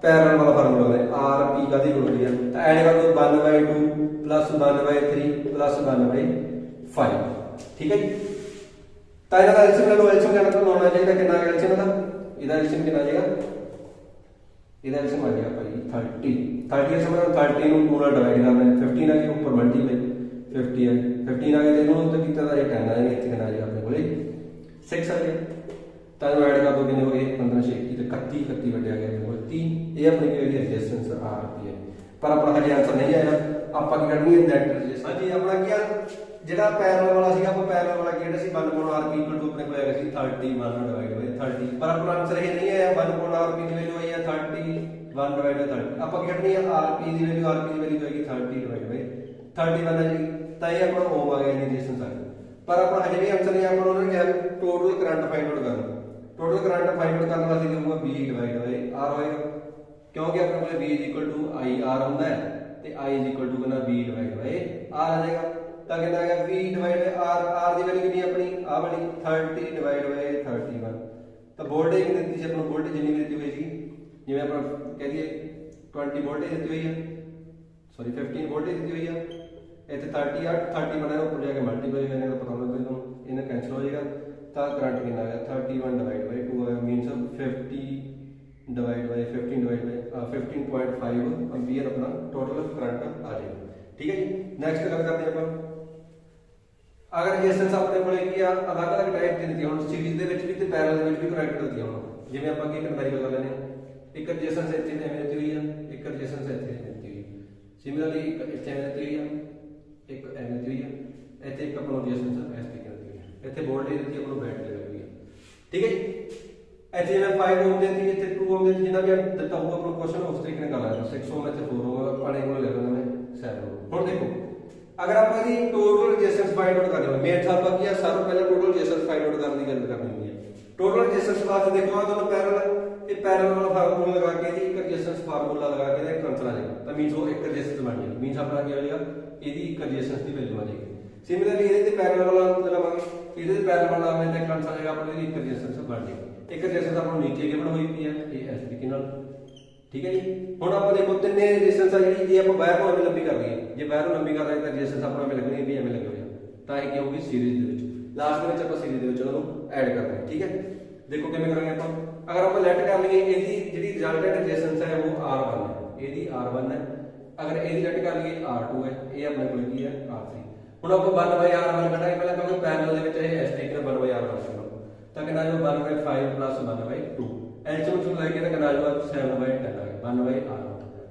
ਪੈਰਲਲ ਵਾਲਾ ਫਾਰਮੂਲਾ ਹੈ, RP ਕਾਦੀ ਹੋਣੀ ਹੈ ਤਾਂ ਐਡ ਕਰ ਦੋ 1/2 ਪਲੱਸ 1/3 ਪਲੱਸ 1/5, ਠੀਕ ਹੈ ਜੀ। ਤਾਂ ਇਹਦਾ ਐਲਸੀਐਮ ਲੈ ਲਓ, ਐਲਸੀਐਮ ਲੈਣਾ ਤੁਹਾਨੂੰ ਆਉਣਾ ਚਾਹੀਦਾ ਕਿੰਨਾ ਹੈ ਐਲਸੀਐਮ ਦਾ, ਇਹਦਾ ਐਲਸੀਐਮ ਕਿੰਨਾ ਆ ਜਾਏਗਾ, ਇਹਦਾ ਐਲਸੀਐਮ ਆ ਜਾਏਗਾ ਭਾਈ 30 ਸਮਝ 30 ਨੂੰ 2 ਨਾਲ ਡਿਵਾਈਡ ਕਰਨਾ ਹੈ, 15 ਆ ਗਿਆ ਉੱਪਰ ਮਲਟੀਪਲਾਈ 50 ਹੈ, 15 ਆ ਗਿਆ ਤੇ ਇਹਨੂੰ ਤਾਂ ਕੀਤਾ ਤਾਂ ਇਹ 10 ਆ ਜਾਏਗਾ, ਇੱਥੇ ਕਿੰਨਾ ਆ ਜਾਏਗਾ ਆਪਣੇ ਕੋਲੇ 6 ਆ ਗਿਆ। ਤਾਂ ਇਹਨੂੰ ਐਡ ਕਰ ਦੋ ਕਿੰਨੇ ਹੋ ਗਏ 15 6 21 ਤੇ 31 ਵੱਡਿਆ ਗਿਆ ਮੇਰੇ ਕੋਲ 30। ਇਹ ਆਪਣੀ ਜਿਹੜੀ ਰੈਜ਼ਿਸਟੈਂਸ RP ਹੈ, ਪਰ ਆਪਣਾ ਹਜੇ ਆਨਸਰ ਨਹੀਂ ਆਇਆ। ਆਪਾਂ ਕੀ ਕਰਨੀ ਹੈ ਨੈਟ ਰੈਜ਼ਿਸਟੈਂਸ। ਹਾਂਜੀ, ਆਪਣਾ ਕੀ ਆ ਜਿਹੜਾ ਪੈਰਲਲ ਵਾਲਾ ਸੀਗਾ, ਆਪਾਂ ਪੈਰਲਲ ਵਾਲਾ ਕੀ ਸੀ 1/RP ਆਪਣੇ ਕੋਲ ਆਇਆ ਸੀ 31 ਡਿਵਾਈਡ ਬਾਈ 30, ਪਰ ਆਪਣਾ ਆਨਸਰ ਇਹ ਨਹੀਂ ਆਇਆ। 1/RP ਦੀ ਵੈਲਿਊ ਆਈ ਹੈ 31 ਡਿਵਾਈਡ ਬਾਈ 30। ਆਪਾਂ ਕੀ ਕਰਨੀ ਹੈ RP ਦੀ ਵੈਲਿਊ ਹੋਏਗੀ 30 ਡਿਵਾਈਡ ਬਾਈ 31 ਆ ਜੀ, ਤਾਂ ਇਹ ਆਪਣਾ ਓਮ ਆ ਗਿਆ, ਰੈਜ਼ਿਸਟੈਂਸ ਆ ਗਈ। ਪਰ ਆਪਣਾ ਹਜੇ ਵੀ ਆਨਸਰ ਨਹੀਂ, ਆਪਾਂ ਉਹਨਾਂ ਨੇ ਕਿਹਾ ਟੋਟਲ ਕਰੰਟ ਫਾਈਂਡ ਆਊਟ ਕਰਨਾ। ਟੋਟਲ ਕਰੰਟ ਫਾਈਂਡ ਆਊਟ ਕਰਨ ਵਾਸਤੇ ਦੇਊਗਾ B ਡਿਵਾਈਡ ਬਾਈ R ਹੋਏਗਾ, ਕਿਉਂਕਿ ਆਪਣੇ ਕੋਲ B IR ਹੁੰਦਾ ਹੈ ਤੇ I ਕਿੰਨਾ B ਡਿਵਾਈਡ ਬਾਈ R ਆ ਜਾਏਗਾ। ਤਾਂ ਕਿੰਨਾ ਆ ਗਿਆ V ਡਿਵਾਈਡ ਬਾਈ R ਦੀ ਵੈਲਿਊ ਕਿੰਨੀ ਆਪਣੀ ਆ ਵਾਲੀ 30 ਡਿਵਾਈਡ ਬਾਈ 31। ਤਾਂ ਵੋਲਟੇਜ ਕਿੰਨੀ ਦਿੱਤੀ ਸੀ ਆਪਾਂ ਨੂੰ, ਵੋਲਟੇਜ ਜਿੰਨੀ ਦਿੱਤੀ ਹੋਈ ਸੀ, ਜਿਵੇਂ ਆਪਾਂ ਕਹਿ ਦਈਏ 20 ਵੋਲਟੇਜ ਦਿੱਤੀ ਹੋਈ ਹੈ, ਸੌਰੀ 15 ਵੋਲਟੇਜ ਦਿੱਤੀ ਹੋਈ ਹੈ, ਇੱਥੇ 30 ਬਣਾਇਆ ਉੱਪਰ ਜਾ ਕੇ ਮਲਟੀਪਲਾਈ ਕਰਨੇ ਦਾ ਪਤਾ ਲੱਗਦਾ ਤੁਹਾਨੂੰ, ਇਹਨਾਂ ਕੈਂਸਲ ਹੋ ਜਾਏਗਾ। ਤਾਂ ਕਰੰਟ ਕਿੰਨਾ ਆ ਗਿਆ 31 ਡਿਵਾਈਡ ਬਾਈ 2 ਆਇਆ, ਮੀਨਸ 50 ਡਿਵਾਈਡ ਬਾਈ 15.5 ਐਂਪੀਅਰ ਆਪਣਾ ਟੋਟਲ ਕਰੰਟ ਆ ਜਾਏਗਾ, ਠੀਕ ਹੈ ਜੀ। ਨੈਕਸਟ ਗੱਲ ਕਰਦੇ ਆਪਾਂ, ਅਗਰ ਰੈਜ਼ਿਸਟੈਂਸ ਆਪਣੇ ਕੋਲੇ ਕੀ ਆ ਅਲੱਗ-ਅਲੱਗ ਟਾਈਪ ਦੀ ਦਿੱਤੀ, ਹੁਣ ਸੀਰੀਜ਼ ਦੇ ਵਿੱਚ ਵੀ ਤੇ ਪੈਰਲਲ ਦੇ ਵਿੱਚ ਵੀ ਕਨੈਕਟ ਦਿੱਤੀ ਹੋਣ, ਜਿਵੇਂ ਆਪਾਂ ਕੀ ਕੰਪੈਰੀਜ਼ਨ ਕਰ ਲੈਂਦੇ ਹਾਂ, ਇੱਕ ਰੈਜ਼ਿਸਟੈਂਸ ਇੱਥੇ ਐਵੇਂ ਦਿੱਤੀ ਹੋਈ ਆ, ਇੱਕ ਰੈਜ਼ਿਸਟੈਂਸ ਇੱਥੇ ਦਿੱਤੀ ਹੋਈ ਹੈ, ਸਿਮਿਲਰਲੀ ਇੱਕ ਇੱਥੇ ਐਵੇਂ ਦਿੱਤੀ ਹੋਈ ਆ, ਇੱਕ ਐਵੇਂ ਦਿੱਤੀ ਹੋਈ ਆ, ਇੱਥੇ ਇੱਕ ਆਪਣਾ ਰੈਜ਼ਿਸਟੈਂਸ ਇਸ ਤਰੀਕੇ ਨਾਲ ਦਿੱਤੀ ਹੋਈ ਹੈ, ਇੱਥੇ ਵੋਲਟੇਜ ਦਿੱਤੀ ਆਪਣਾ ਬੈਟਰੀ ਲੱਗੀ ਹੋਈ ਹੈ, ਠੀਕ ਹੈ ਜੀ। ਇੱਥੇ ਜਿਵੇਂ 5 ਓਮ ਦਿੱਤੀ, ਇੱਥੇ 2 ਓਮ ਦਿੱਤੀ, ਜਿੰਨਾ ਵੀ ਦਿੱਤਾ ਹੋਊਗਾ ਆਪਣਾ ਕੁਐਸਚਨ ਉਸ ਤਰੀਕੇ ਨਾਲ ਕਰ ਲੈਣਾ, 6 ਓਮ ਇੱਥੇ 4 ਓਮ ਆਪਾਂ ਕੋਲ ਲੈ ਲੈਣਾ ਮੈਂ 7 ਓਮ। ਹੁਣ ਦੇਖੋ ਅਗਰ ਆਪਾਂ ਇਹਦੀ ਟੋਟਲ ਰੈਜ਼ਿਸਟੈਂਸ ਫਾਈਂਡ ਆਊਟ ਕਰਨੀ ਹੋਵੇ, ਮੇਨ ਆਪਾਂ ਕੀ ਆ ਸਾਰਾ ਪਹਿਲਾਂ ਟੋਟਲ ਰੈਜ਼ਿਸਟੈਂਸ ਫਾਈਂਡ ਆਊਟ ਕਰਨ ਦੀ ਗੱਲ ਕਰਨੀ ਹੁੰਦੀ ਹੈ। ਟੋਟਲ ਰੈਜ਼ਿਸਟੈਂਸ ਵਾਸਤੇ ਦੇਖੋ ਆ ਤੁਹਾਨੂੰ ਪੈਰਲਲ, ਇਹ ਪੈਰਲਲ ਵਾਲਾ ਫਾਰਮੂਲਾ ਲਗਾ ਕੇ ਇਹਦੀ ਇੱਕ ਰੈਜ਼ਿਸਟੈਂਸ ਫਾਰਮੂਲਾ ਲਗਾ ਕੇ ਇਹਦਾ ਇੱਕ ਆਨਸਰ ਆ ਜਾਏਗਾ, ਤਾਂ ਮੀਨਸ ਉਹ ਇੱਕ ਰੈਜ਼ਿਸਟੈਂਸ ਬਣ ਜਾਏਗੀ, ਮੀਨਸ ਆਪਣਾ ਕੀ ਹੋ ਜਾਏਗਾ ਇਹਦੀ ਇੱਕ ਰੈਜ਼ਿਸਟੈਂਸ ਦੀ ਵੈਲਿਊ ਆ ਜਾਏਗੀ। ਸਿਮਿਲਰਲੀ ਇਹਦੇ ਤੇ ਪੈਰਲਲ ਵਾਲਾ ਲਗਾਵਾਂਗੇ, ਇਹਦੇ ਤੇ ਪੈਰਲਲ ਵਾਲਾ ਆਵੇ ਤਾਂ ਇੱਕ ਆਨਸਰ ਆ ਜਾਏਗਾ ਆਪਣੀ ਇੱਕ ਰੈਜ਼ਿਸਟੈਂਸ ਬਣ ਜਾਏਗੀ। ਇੱਕ ਰੈਜ਼ਿਸਟੈਂਸ ਆਪਾਂ ਨੂੰ ਨੀਚੇ ਗਿਵਨ ਹੋਈ ਪਈ ਹੈ ਇਹ ਇਸ ਤਰੀਕੇ ਨਾਲ, ਠੀਕ ਹੈ ਜੀ। ਹੁਣ ਆਪਾਂ ਦੇਖੋ ਤਿੰਨੇ ਰੈਜ਼ਿਸਟੈਂਸ ਆ ਜਿਹੜੀ, ਜੇ ਆਪਾਂ ਬਾਹਰ ਨੂੰ ਐਵੇਂ ਲੰਬੀ ਕਰ ਲਈਏ, ਜੇ ਬਾਹਰ ਨੂੰ ਲੰਬੀ ਕਰ ਲਈਏ ਤਾਂ ਰੈਜ਼ਿਸਟੈਂਸ ਆਪਣਾ ਐਵੇਂ ਲੱਗਣੀ ਵੀ ਐਵੇਂ ਲੱਗ ਹੋਇਆ, ਤਾਂ ਇਹ ਕੀ ਹੋਊਗੀ ਸੀਰੀਜ਼ ਦੇ ਵਿੱਚ। ਲਾਸਟ ਦੇ ਵਿੱਚ ਆਪਾਂ ਸੀਰੀਜ਼ ਦੇ ਵਿੱਚ ਉਹਨੂੰ ਐਡ ਕਰਨਾ ਹੈ, ਠੀਕ ਹੈ। ਦੇਖੋ ਕਿਵੇਂ ਕਰਾਂਗੇ ਆਪਾਂ, ਅਗਰ ਆਪਾਂ ਲੈਟ ਕਰ ਲਈਏ ਇਹਦੀ ਜਿਹੜੀ ਰਿਜ਼ਲਟੈਂਟ ਰੈਜ਼ਿਸਟੈਂਸ ਹੈ ਉਹ R1 ਹੈ, ਇਹਦੀ R1 ਹੈ। ਅਗਰ ਇਹਦੀ ਲੈਟ ਕਰ ਲਈਏ R2 ਹੈ, ਇਹ ਆਪਣੇ ਕੋਲ ਕੀ ਹੈ R3। ਹੁਣ ਆਪਾਂ 1/R1 ਕੱਢਾਂਗੇ ਪਹਿਲਾਂ, ਕਿਉਂਕਿ ਪੈਰਲਲ ਦੇ ਵਿੱਚ ਇਹ ਇਸ ਤਰੀਕੇ ਨਾਲ 1/R1 ਕਰਨਾ, ਤਾਂ ਕਿੰਨਾ ਜੋ 1/5 ਪਲੱਸ 1/2 ਐਲਸੀਐਮ ਨੂੰ ਲੈ ਕੇ ਤਾਂ ਕਿੰਨਾ ਜੋ 7/10 ਆ ਗਿਆ 1/R1।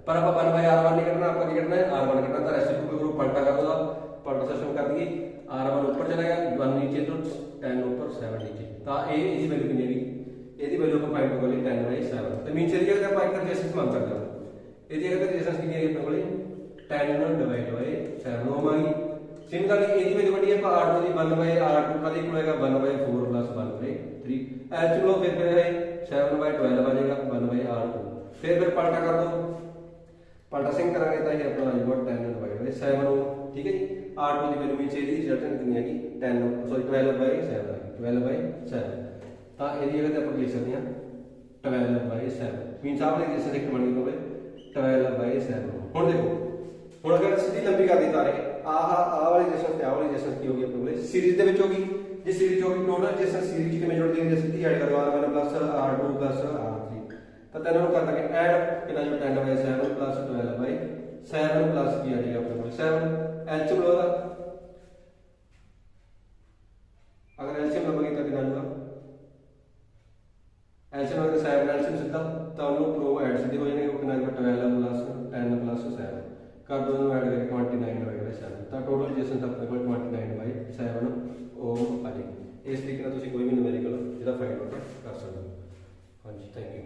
ਪਰ ਆਪਾਂ 1/R1 ਨਹੀਂ ਕੱਢਣਾ, ਆਪਾਂ ਕੀ ਕੱਢਣਾ ਹੈ R1 ਕੱਢਣਾ। ਤਾਂ ਰੈਸਿਪਰੋਕਲ ਗਰੁੱਪ ਪਲਟਾ ਕਰ ਦੋ, ਪਲਟਾ ਸਿਸਟਮ ਕਰ ਦਈਏ, R1 ਉੱਪਰ ਚਲਾ ਗਿਆ, 1 ਨੀਚੇ ਤੋਂ 10 ਉੱਪਰ 7 ਨੀਚੇ, ਤਾਂ ਇਹ ਇਹਦੀ ਵੈਲਿਊ ਕਿੰਨੀ ਹੈਗੀ, ਇਹਦੀ ਵੈਲਿਊ ਆਪਾਂ ਫਾਈਂਡ ਕਰਾਂਗੇ 10/7। ਤੇ ਮੀਨਸ ਇਹਦੀ ਜਗ੍ਹਾ ਆਪਾਂ ਇੱਕ ਰੈਜ਼ਿਸਟੈਂਸ ਮੰਨ ਸਕਦੇ ਹਾਂ, ਇਹਦੀ ਜਗ੍ਹਾ ਤੇ ਰੈਜ਼ਿਸਟੈਂਸ ਕਿੰਨੀ ਹੈ ਆਪਣੇ ਕੋਲੇ 10 डिवाइड बाय 7 ओम आ गई। सिमिलरली ਇਹਦੀ ਵੈਲਿਊ ਵੱਡੀ ਹੈ ਆਪਾਂ R2 ਦੀ 1 ਬਾਈ R2 ਕਦੇ ਇਕੁਅਲ ਹੋਏਗਾ 1 ਬਾਈ 4 ਪਲੱਸ 1 ਬਾਈ 3 ਐਚ ਲੋ ਫਿਰ ਹੈ 7 ਬਾਈ 12 ਆ ਜਾਏਗਾ 1 ਬਾਈ R2 ਫਿਰ ਪਲਟਾ ਕਰ ਦੋ ਪਲਟਾ ਸਿੰਗ ਕਰਾਂਗੇ ਤਾਂ ਇਹ ਆਪਣਾ ਆ ਜਾਊਗਾ 10 ਡਿਵਾਈਡ ਬਾਈ 7 ओम ठीक है जी। R2 ਦੀ ਵੈਲਿਊ ਵਿੱਚ ਇਹਦੀ ਰਿਜ਼ਲਟੈਂਟ ਕਿੰਨੀ ਹੈਗੀ 10 ਸੌਰੀ 12 ਬਾਈ 7 ਆ ਗਈ 12 ਬਾਈ 7 ਤਾਂ ਇਹਦੀ ਜਗ੍ਹਾ ਤੇ ਆਪਾਂ ਲਿਖ ਸਕਦੇ ਹਾਂ 12 ਬਾਈ 7 ਮੀਨਸ ਆਹ ਵਾਲੀ ਰੇਸ਼ਿਓ ਇੱਕ ਬਣ ਗਈ ਹੋਵੇ 12 ਬਾਈ 7। ਹੁਣ ਦੇਖੋ ਹੁਣ ਅਗਰ ਸਿੱਧੀ ਲੰਬੀ ਕਰ ਦਿੱਤਾ ਰਹੇ ਆਹ ਵਾਲੀ ਰੇਸ਼ਿਓ ਤੇ ਆਹ ਵਾਲੀ ਰੇਸ਼ਿਓ ਕੀ ਹੋਗੀ ਆਪਣੇ ਕੋਲੇ ਸੀਰੀਜ਼ ਦੇ ਵਿੱਚ ਹੋਗੀ। ਜੇ ਸੀਰੀਜ਼ ਹੋਗੀ ਟੋਟਲ ਰੇਸ਼ਿਓ ਸੀਰੀਜ਼ ਕਿਵੇਂ ਜੁੜਦੀ ਹੁੰਦੀ ਹੈ ਸਿੱਧੀ ਐਡ ਕਰਵਾ R1 plus R2 plus R3 ਤਾਂ ਤੈਨੂੰ ਨੂੰ ਕਰ ਦਾਂਗੇ ਐਡ ਕਿੰਨਾ ਜੋ 10 ਬਾਈ 7 ਪਲੱਸ 12 ਬਾਈ 7 ਪਲੱਸ ਕੀ ਆ ਜਾਏਗਾ ਆਪਣੇ ਕੋਲੇ 7 ਐਚ ਬਲੋ ਦਾ अगर एलसीएम लंबाई तक कितना होगा एलसीएम अगर 7 एलसीएम सीधा तो हम लोग प्रो ऐड सीधे हो जाएंगे वो कितना होगा 12 प्लस 10 प्लस 7 कर दोनों ऐड करके 29 डिवाइड बाय 7 तो टोटल रेजिस्टेंस अपने को 29 बाय 7 ओम आ जाएगी। इस तरीके ਨਾਲ ਤੁਸੀਂ ਕੋਈ ਵੀ ਨਿਊਮੈਰੀਕਲ ਜਿਹੜਾ ਫਾइंड आउट कर सकते हो। हाँ जी थैंक यू।